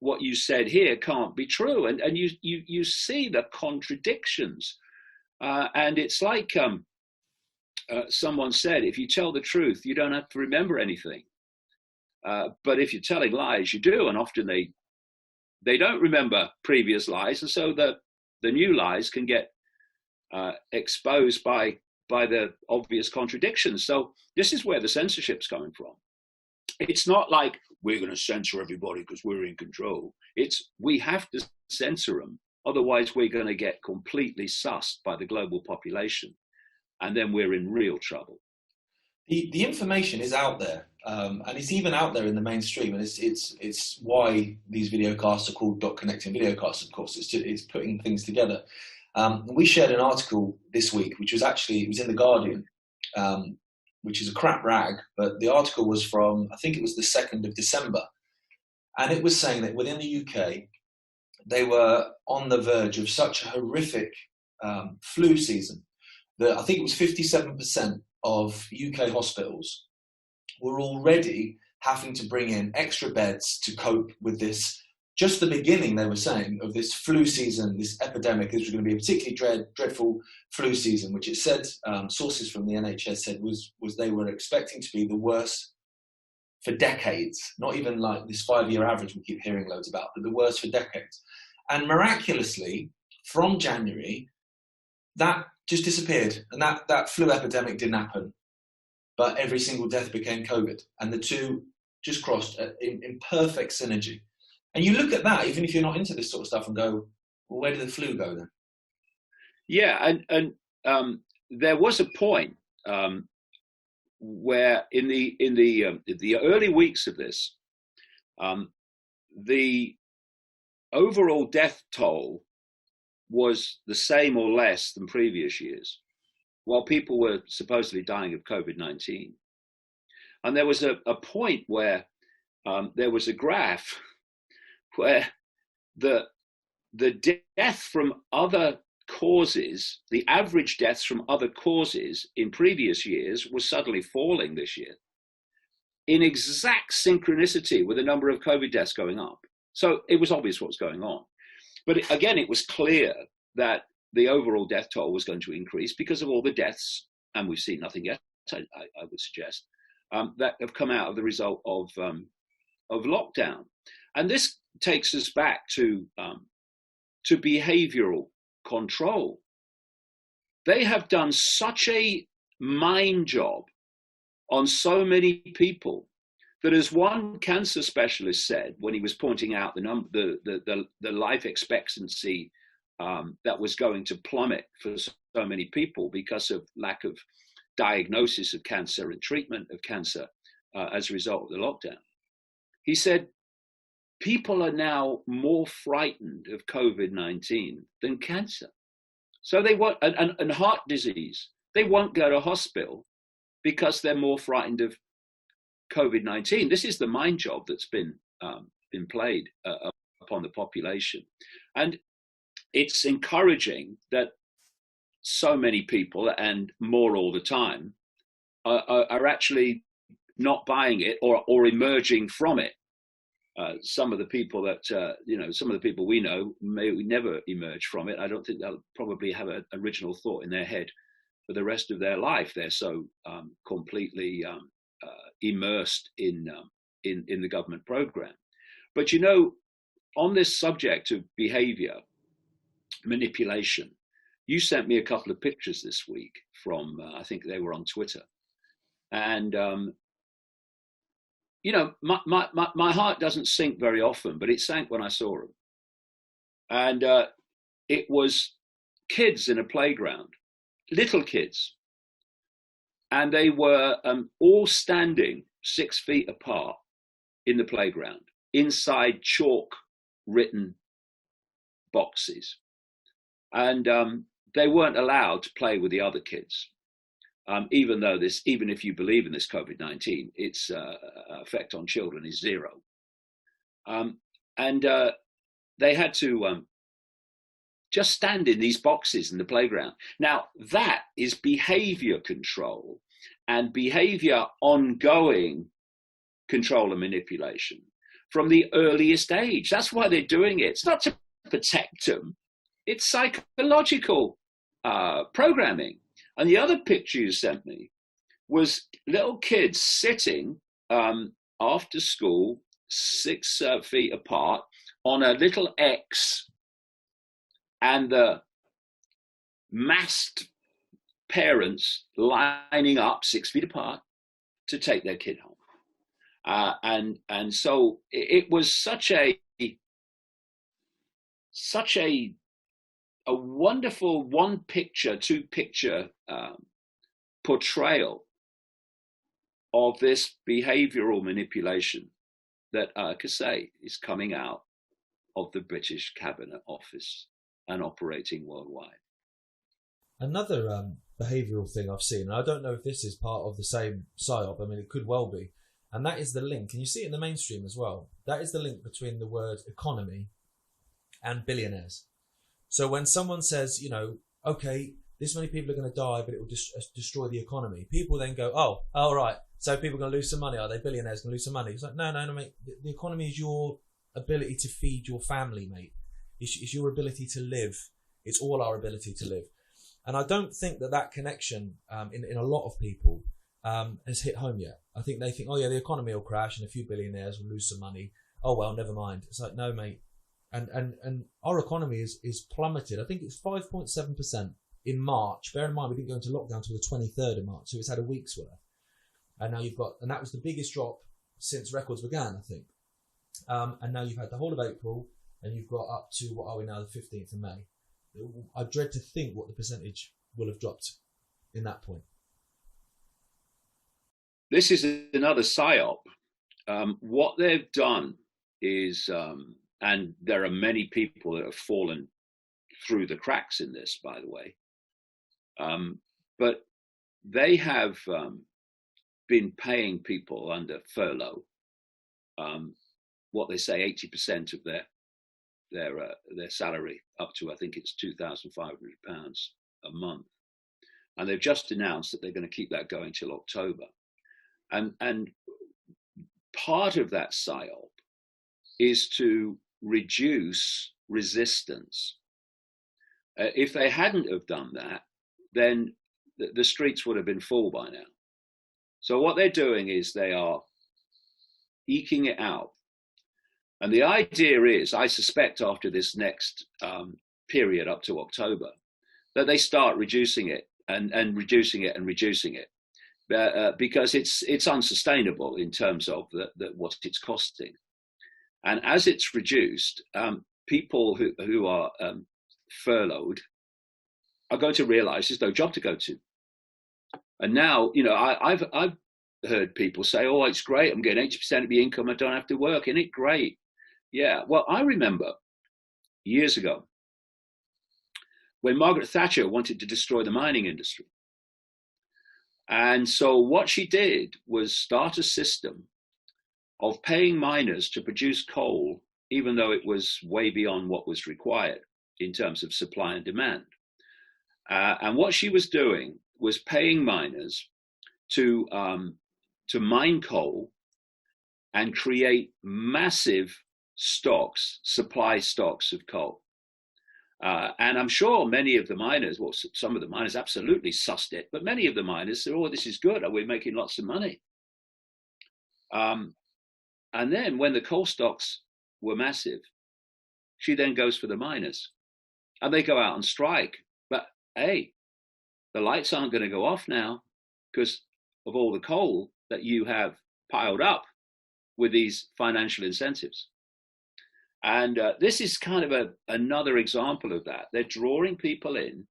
what you said here can't be true. And you see the contradictions. And it's like someone said, if you tell the truth, you don't have to remember anything. But if you're telling lies, you do. And often they don't remember previous lies. And so the new lies can get exposed by the obvious contradictions. So this is where the censorship's coming from. It's not like we're going to censor everybody because we're in control. It's we have to censor them. Otherwise, we're going to get completely sussed by the global population. And then we're in real trouble. The information is out there, and it's even out there in the mainstream, and it's why these videocasts are called dot connecting videocasts. Of course, it's putting things together. We shared an article this week, which was it was in the Guardian, which is a crap rag, but the article was from, I think it was the 2nd of December, and it was saying that within the UK they were on the verge of such a horrific flu season that I think it was 57% of UK hospitals were already having to bring in extra beds to cope with this. Just the beginning, they were saying, of this flu season, this epidemic. This was going to be a particularly dreadful flu season, which it said, sources from the NHS said was they were expecting to be the worst for decades. Not even like this 5-year average we keep hearing loads about, but the worst for decades. And miraculously, from January, that just disappeared, and that flu epidemic didn't happen, but every single death became COVID, and the two just crossed in perfect synergy. And you look at that, even if you're not into this sort of stuff, and go, well, where did the flu go then? Yeah, and there was a point where in the early weeks of this, the overall death toll was the same or less than previous years, while people were supposedly dying of COVID-19. And there was a point where there was a graph where the death from other causes, the average deaths from other causes in previous years was suddenly falling this year, in exact synchronicity with the number of COVID deaths going up. So it was obvious what was going on. But again, it was clear that the overall death toll was going to increase because of all the deaths, and we've seen nothing yet, I would suggest, that have come out of the result of lockdown. And this takes us back to behavioral control. They have done such a mind job on so many people that, as one cancer specialist said when he was pointing out the life expectancy that was going to plummet for so many people because of lack of diagnosis of cancer and treatment of cancer as a result of the lockdown. He said, people are now more frightened of COVID-19 than cancer. So they won't, and heart disease, they won't go to hospital because they're more frightened of COVID-19. This is the mind job that's been played upon the population. And it's encouraging that so many people, and more all the time, are actually not buying it or emerging from it. Some of the people that, some of the people we know may never emerge from it. I don't think they'll probably have an original thought in their head for the rest of their life. They're so completely immersed in the government program. But, on this subject of behavior manipulation, you sent me a couple of pictures this week from, I think they were on Twitter. And, my heart doesn't sink very often, but it sank when I saw them. And it was kids in a playground, little kids. And they were all standing 6 feet apart in the playground, inside chalk written boxes. And they weren't allowed to play with the other kids. Even if you believe in this COVID-19, its effect on children is zero. And they had to just stand in these boxes in the playground. Now, that is behavior control and behavior ongoing control and manipulation from the earliest age. That's why they're doing it. It's not to protect them. It's psychological programming. And the other picture you sent me was little kids sitting after school, 6 feet apart, on a little X, and the masked parents lining up 6 feet apart to take their kid home. And so it was such a wonderful two picture portrayal of this behavioral manipulation that, like I say, is coming out of the British Cabinet Office and operating worldwide. Another behavioural thing I've seen, and I don't know if this is part of the same PSYOP, I mean, it could well be, and that is the link, and you see it in the mainstream as well, that is the link between the word economy and billionaires. So when someone says, okay, this many people are going to die, but it will destroy the economy, people then go, oh, right, so people are going to lose some money, are they? Billionaires going to lose some money? It's like, no, mate, the economy is your ability to feed your family, mate. It's your ability to live. It's all our ability to live. And I don't think that connection in a lot of people has hit home yet. I think they think, oh yeah, the economy will crash and a few billionaires will lose some money. Oh well, never mind. It's like, no, mate. And our economy is plummeted. I think it's 5.7% in March. Bear in mind, we didn't go into lockdown until the 23rd of March, so it's had a week's worth. And now and that was the biggest drop since records began, I think. And now you've had the whole of April, and you've got up to, what are we now, the 15th of May. I dread to think what the percentage will have dropped in that point. This is another PSYOP. What they've done is, and there are many people that have fallen through the cracks in this, by the way, but they have been paying people under furlough what they say 80% of their salary, up to, I think it's £2,500 a month, and they've just announced that they're going to keep that going till October. And part of that PSYOP is to reduce resistance. If they hadn't have done that, then the streets would have been full by now. So what they're doing is they are eking it out. And the idea is, I suspect after this next period up to October, that they start reducing it and reducing it and reducing it. Because it's unsustainable in terms of what it's costing. And as it's reduced, people who are furloughed are going to realize there's no job to go to. And now, you know, I've heard people say, oh, it's great, I'm getting 80% of the income, I don't have to work, isn't it great? Yeah, well, I remember years ago when Margaret Thatcher wanted to destroy the mining industry. And so what she did was start a system of paying miners to produce coal, even though it was way beyond what was required in terms of supply and demand. And what she was doing was paying miners to mine coal and create massive stocks, supply stocks of coal. And I'm sure many of the miners, well, some of the miners absolutely sussed it, but many of the miners said, oh, this is good, we're making lots of money. And then when the coal stocks were massive, she then goes for the miners and they go out and strike. But hey, the lights aren't going to go off now because of all the coal that you have piled up with these financial incentives. And this is kind of another example of that. They're drawing people in,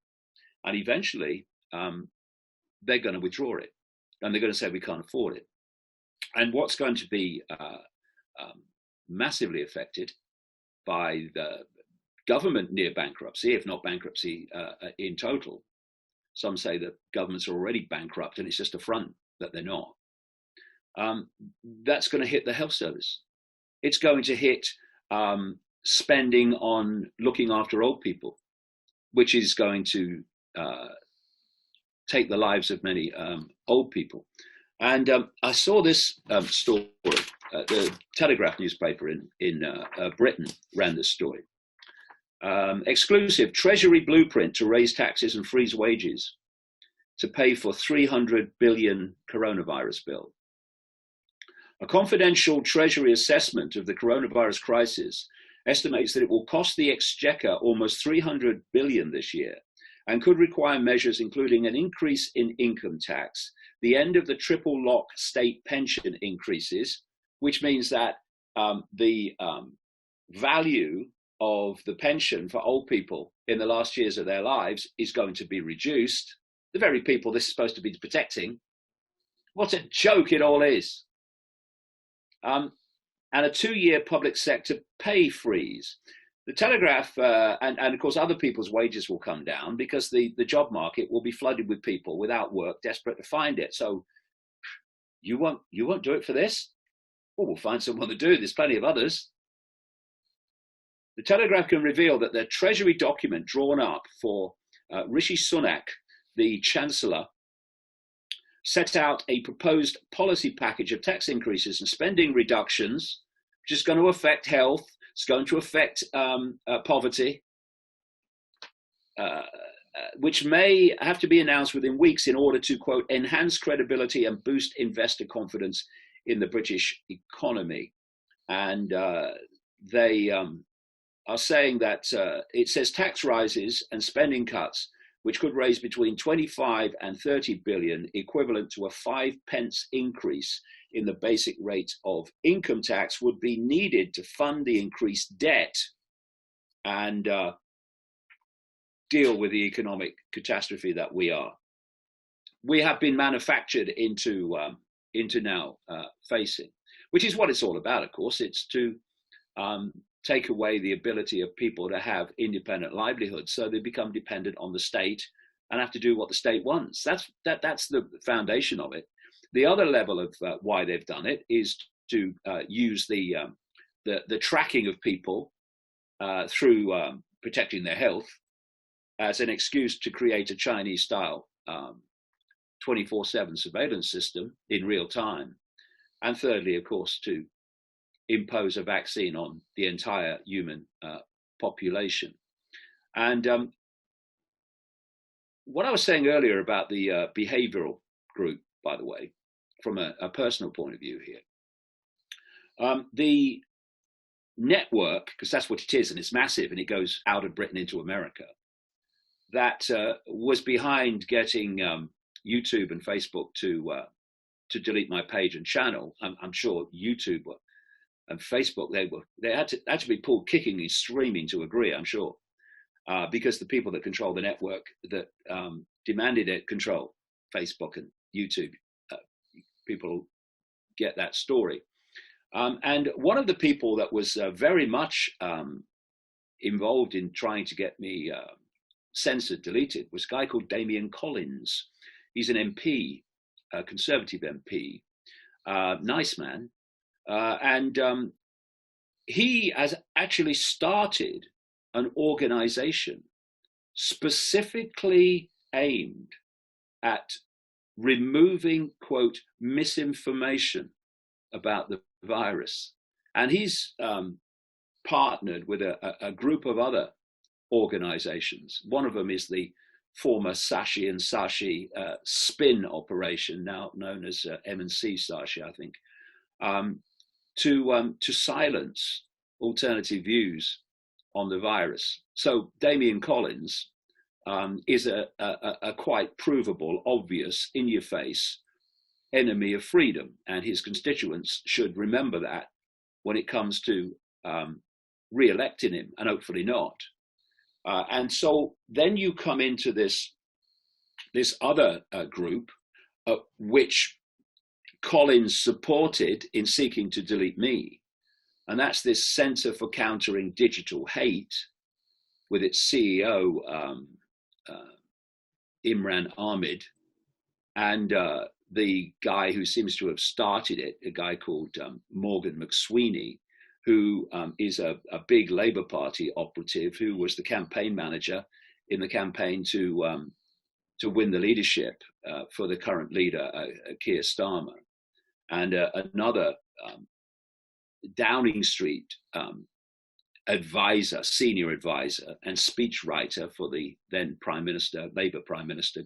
and eventually they're going to withdraw it, and they're going to say we can't afford it. And what's going to be massively affected by the government near bankruptcy, if not bankruptcy in total. Some say that governments are already bankrupt, and it's just a front that they're not. That's going to hit the health service. It's going to hit spending on looking after old people, which is going to take the lives of many old people. And I saw this story, the Telegraph newspaper in Britain ran this story. Exclusive Treasury blueprint to raise taxes and freeze wages to pay for 300 billion coronavirus bill. A confidential Treasury assessment of the coronavirus crisis estimates that it will cost the Exchequer almost 300 billion this year and could require measures including an increase in income tax, the end of the triple lock state pension increases, which means that the value of the pension for old people in the last years of their lives is going to be reduced. The very people this is supposed to be protecting. What a joke it all is. And a 2-year public sector pay freeze. The Telegraph, and of course other people's wages will come down because the job market will be flooded with people without work, desperate to find it. So you won't do it for this? Well, we'll find someone to do it. There's plenty of others. The Telegraph can reveal that the Treasury document drawn up for Rishi Sunak, the Chancellor, set out a proposed policy package of tax increases and spending reductions, which is going to affect health, it's going to affect poverty, which may have to be announced within weeks in order to, quote, enhance credibility and boost investor confidence in the British economy. And they are saying that it says tax rises and spending cuts, which could raise between 25 and 30 billion, equivalent to a 5p increase in the basic rate of income tax, would be needed to fund the increased debt and deal with the economic catastrophe that we are. We have been manufactured into now facing, which is what it's all about, of course. It's to take away the ability of people to have independent livelihoods, so they become dependent on the state and have to do what the state wants. That's the foundation of it. The other level of why they've done it is to use the tracking of people through protecting their health as an excuse to create a Chinese-style 24/7 surveillance system in real time. And thirdly, of course, to impose a vaccine on the entire human population. And what I was saying earlier about the behavioral group, by the way, from a personal point of view here. The network, because that's what it is, and it's massive, and it goes out of Britain into America, that was behind getting YouTube and Facebook to delete my page and channel. I'm sure YouTube and Facebook, they had to be pulled kicking and screaming to agree, I'm sure, because the people that control the network that demanded it control Facebook and YouTube. People get that story. And one of the people that was very much involved in trying to get me censored, deleted, was a guy called Damian Collins. He's an MP, a Conservative MP, nice man. And he has actually started an organization specifically aimed at removing, quote, misinformation about the virus. And he's partnered with a group of other organizations. One of them is the former Sashi and Sashi spin operation, now known as M&C Sashi, I think, to silence alternative views on the virus. So Damian Collins is a quite provable, obvious, in-your-face enemy of freedom, and his constituents should remember that when it comes to re-electing him, and hopefully not. And so then you come into this other group, which Collins supported in seeking to delete me, and that's this Center for Countering Digital Hate, with its CEO Imran Ahmed, and the guy who seems to have started it, a guy called Morgan McSweeney, who is a big Labour Party operative who was the campaign manager in the campaign to win the leadership for the current leader, Keir Starmer, and another Downing Street advisor, senior advisor and speechwriter for the then Labour Prime Minister,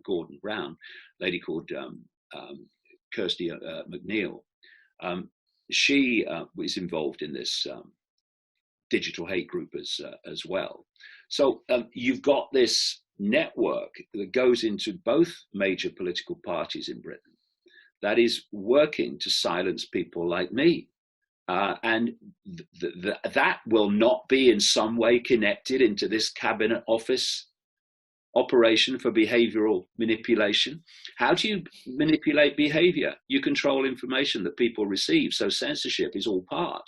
Gordon Brown, a lady called Kirsty McNeil. She was involved in this digital hate group as well. So you've got this network that goes into both major political parties in Britain that is working to silence people like me. And that will not be in some way connected into this Cabinet Office operation for behavioral manipulation. How do you manipulate behavior? You control information that people receive. So censorship is all part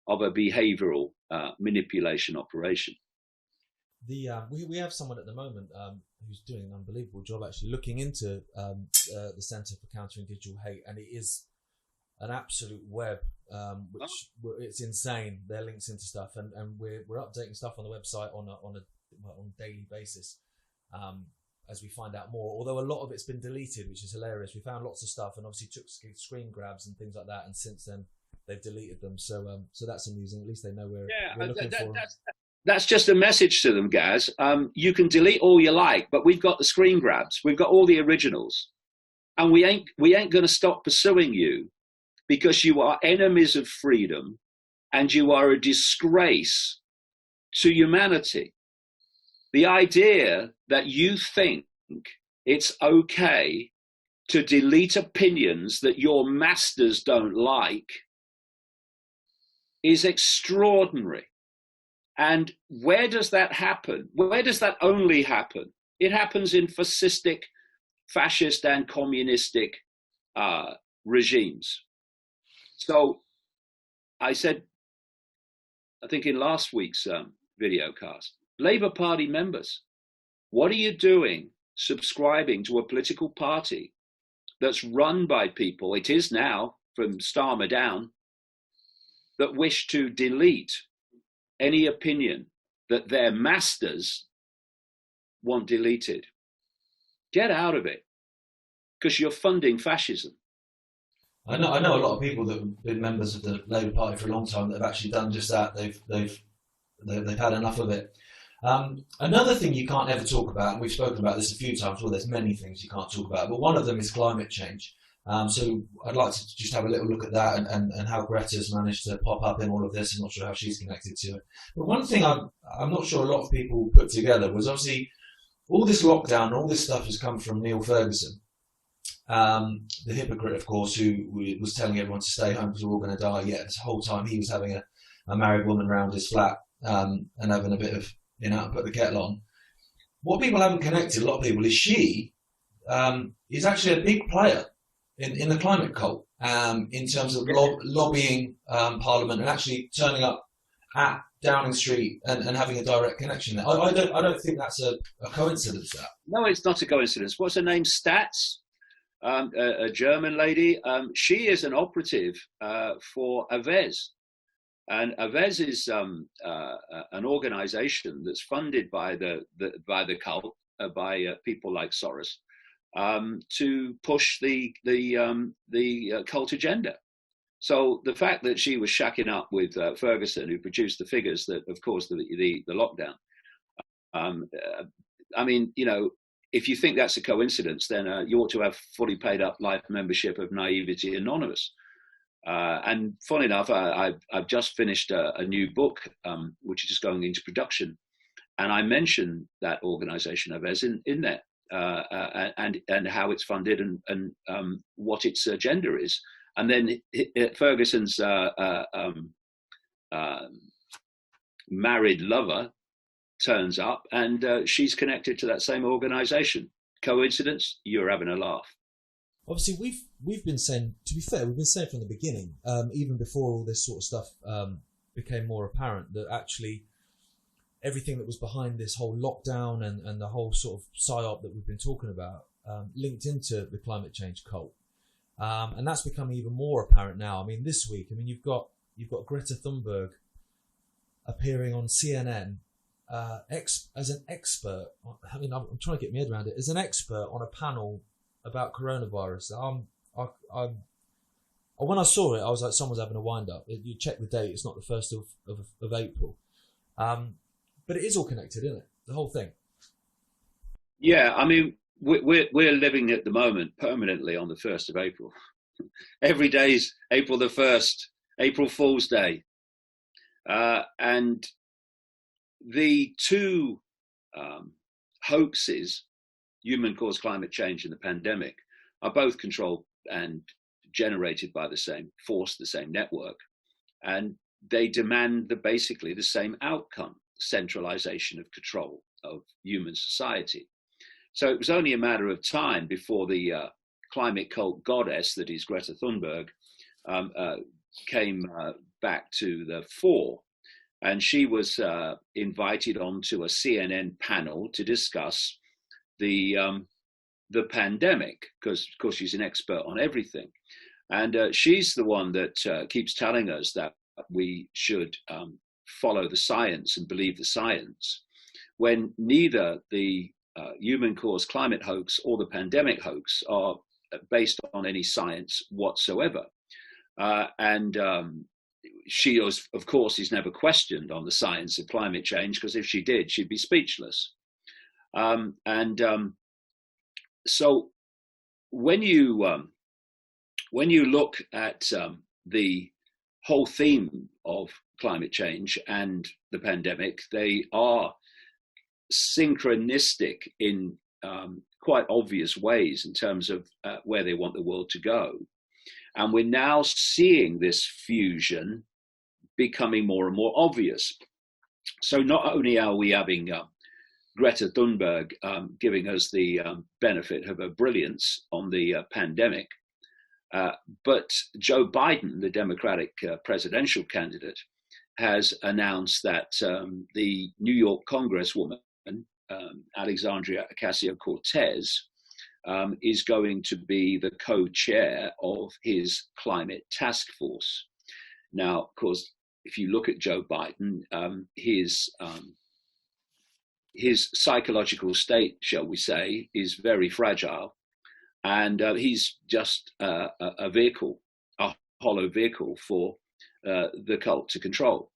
of a behavioral manipulation operation. We have someone at the moment who's doing an unbelievable job actually looking into the Centre for Countering Digital Hate, and it is an absolute web, which it's insane. There are links into stuff, and we're updating stuff on the website on a daily basis as we find out more. Although a lot of it's been deleted, which is hilarious. We found lots of stuff and obviously took screen grabs and things like that, and since then they've deleted them. So that's amusing. At least they know we're looking for them. That's just a message to them, Gaz. You can delete all you like, but we've got the screen grabs. We've got all the originals, and we ain't going to stop pursuing you, because you are enemies of freedom and you are a disgrace to humanity. The idea that you think it's okay to delete opinions that your masters don't like is extraordinary. And where does that happen? Where does that only happen? It happens in fascistic, fascist and communistic regimes. So I said, I think in last week's video cast, Labour Party members, what are you doing subscribing to a political party that's run by people, it is now from Starmer down, that wish to delete any opinion that their masters want deleted? Get out of it, because you're funding fascism. I know a lot of people that have been members of the Labour Party for a long time that have actually done just that. They've had enough of it. Another thing you can't ever talk about, and we've spoken about this a few times, well, there's many things you can't talk about, but one of them is climate change. So I'd like to just have a little look at that and how Greta's managed to pop up in all of this. I'm not sure how she's connected to it. But one thing I'm not sure a lot of people put together was obviously all this lockdown, all this stuff has come from Neil Ferguson, the hypocrite, of course, who was telling everyone to stay home because we're all going to die. Yet this whole time he was having a married woman round his flat and having a bit of, put the kettle on. What people haven't connected, a lot of people, is she is actually a big player in the climate cult in terms of lobbying Parliament and actually turning up at Downing Street and having a direct connection there. I don't think that's a coincidence. That no, it's not a coincidence. What's her name? Stats, a German lady. She is an operative for Avez, and Avez is an organisation that's funded by the cult by people like Soros. To push the cult agenda. So the fact that she was shacking up with Ferguson, who produced the figures that, of course, the lockdown. I mean, if you think that's a coincidence, then you ought to have fully paid up life membership of Naivety Anonymous. And funny enough, I've just finished a new book, which is just going into production, and I mentioned that organisation Avez in there. And how it's funded and what its agenda is. And then Ferguson's married lover turns up and she's connected to that same organisation. Coincidence? You're having a laugh. Obviously, we've been saying, to be fair, we've been saying from the beginning, even before all this sort of stuff became more apparent, that actually everything that was behind this whole lockdown and the whole sort of psyop that we've been talking about linked into the climate change cult. And that's becoming even more apparent now. I mean, this week, you've got Greta Thunberg appearing on CNN as an expert. I'm trying to get my head around it. As an expert on a panel about coronavirus. When I saw it, I was like, someone's having a wind up. You check the date; it's not the 1st of April. But it is all connected, isn't it? The whole thing. Yeah, I mean, we're living at the moment permanently on the 1st of April. Every day's April the 1st, April Fool's Day. And the two hoaxes, human-caused climate change and the pandemic, are both controlled and generated by the same force, the same network. And they demand basically the same outcome. Centralization of control of human society. So it was only a matter of time before the climate cult goddess that is Greta Thunberg came back to the fore, and she was invited onto a CNN panel to discuss the pandemic, because of course she's an expert on everything, and she's the one that keeps telling us that we should follow the science and believe the science, when neither the human-caused climate hoax or the pandemic hoax are based on any science whatsoever. And she, of course, is never questioned on the science of climate change, because if she did, she'd be speechless. So when you look at the whole theme of climate change and the pandemic, they are synchronistic in quite obvious ways in terms of where they want the world to go. And we're now seeing this fusion becoming more and more obvious. So not only are we having Greta Thunberg giving us the benefit of her brilliance on the pandemic, but Joe Biden, the Democratic presidential candidate, has announced that the New York Congresswoman, Alexandria Ocasio-Cortez, is going to be the co-chair of his climate task force. Now, of course, if you look at Joe Biden, his psychological state, shall we say, is very fragile, and he's just a vehicle, a hollow vehicle for the cult to control.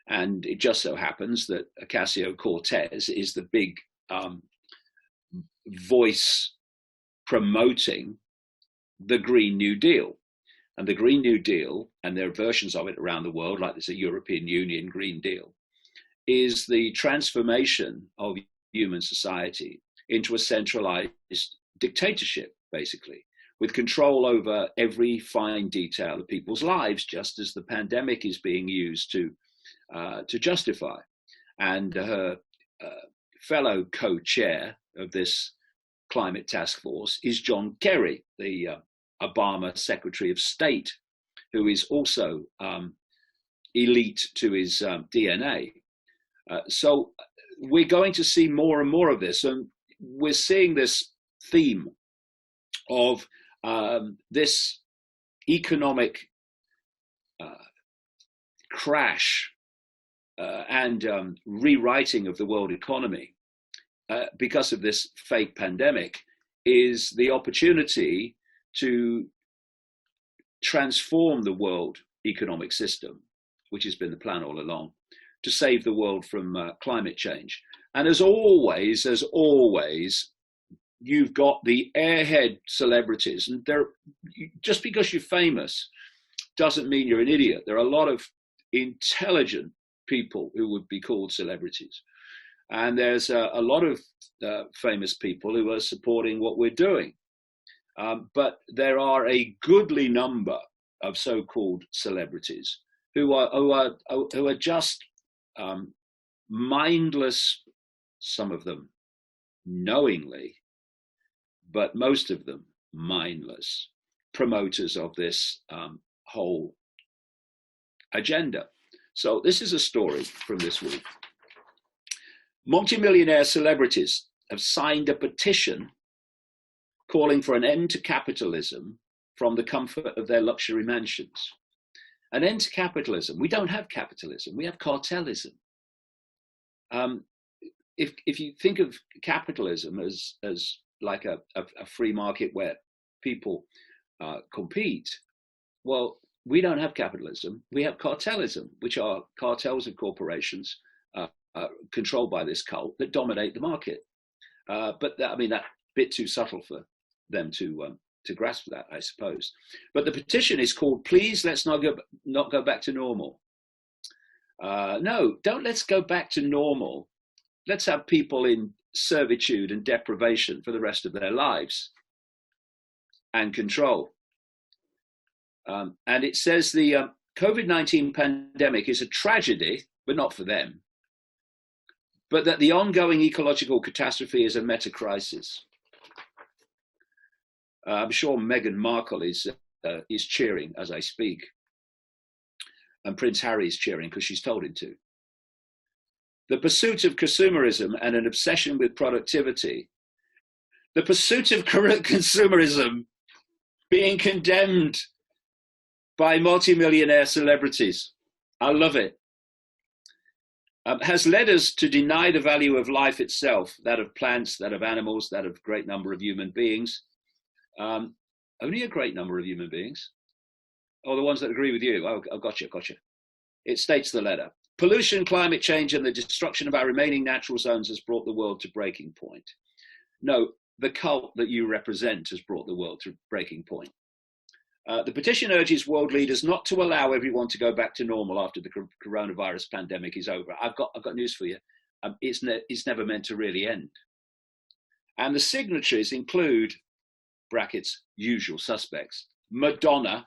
And it just so happens that Ocasio-Cortez is the big voice promoting the Green New Deal. And the Green New Deal, and there are versions of it around the world, like there's a European Union Green Deal, is the transformation of human society into a centralized dictatorship, basically, with control over every fine detail of people's lives, just as the pandemic is being used to justify. And her fellow co-chair of this climate task force is John Kerry, the Obama Secretary of State, who is also elite to his DNA. So we're going to see more and more of this, and we're seeing this theme of this economic crash and rewriting of the world economy because of this fake pandemic is the opportunity to transform the world economic system, which has been the plan all along, to save the world from climate change. And as always, you've got the airhead celebrities, and just because you're famous doesn't mean you're an idiot. There are a lot of intelligent people who would be called celebrities. And there's a lot of famous people who are supporting what we're doing. But there are a goodly number of so-called celebrities who are just mindless, some of them knowingly, but most of them mindless promoters of this whole agenda. So this is a story from this week. Multimillionaire celebrities have signed a petition calling for an end to capitalism from the comfort of their luxury mansions. An end to capitalism. We don't have capitalism, we have cartelism. If you think of capitalism as like a free market where people compete, well, we don't have capitalism, we have cartelism, which are cartels of corporations controlled by this cult that dominate the market. But that's a bit too subtle for them to grasp that, I suppose. But the petition is called "Please Let's Not Go Back to Normal." No, don't let's go back to normal. Let's have people in servitude and deprivation for the rest of their lives and control. And it says the COVID-19 pandemic is a tragedy, but not for them, but that the ongoing ecological catastrophe is a meta-crisis. I'm sure Meghan Markle is cheering as I speak. And Prince Harry is cheering because she's told him to. The pursuit of consumerism and an obsession with productivity. The pursuit of consumerism being condemned by multimillionaire celebrities. I love it. Has led us to deny the value of life itself, that of plants, that of animals, that of a great number of human beings. Only a great number of human beings. Oh, the ones that agree with you. Oh, gotcha. It states the letter. Pollution, climate change, and the destruction of our remaining natural zones has brought the world to breaking point. No, the cult that you represent has brought the world to breaking point. The petition urges world leaders not to allow everyone to go back to normal after the coronavirus pandemic is over. I've got news for you. It's never meant to really end. And the signatories include, brackets, usual suspects, Madonna,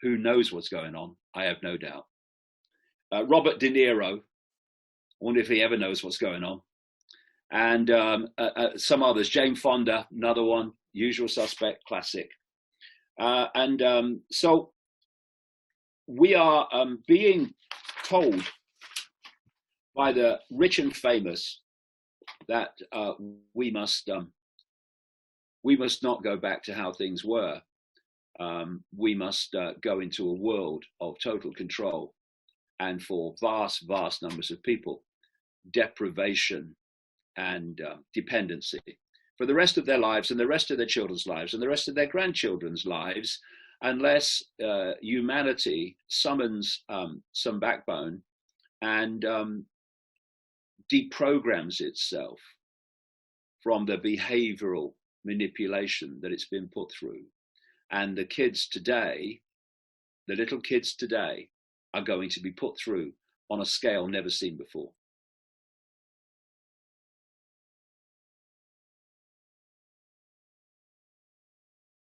who knows what's going on, I have no doubt. Robert De Niro, I wonder if he ever knows what's going on. And some others, Jane Fonda, another one, usual suspect, classic. So we are being told by the rich and famous that we must not go back to how things were. We must go into a world of total control, and for vast, vast numbers of people, deprivation and dependency for the rest of their lives and the rest of their children's lives and the rest of their grandchildren's lives, unless humanity summons some backbone and deprograms itself from the behavioral manipulation that it's been put through. And the kids today, the little kids today, are going to be put through on a scale never seen before.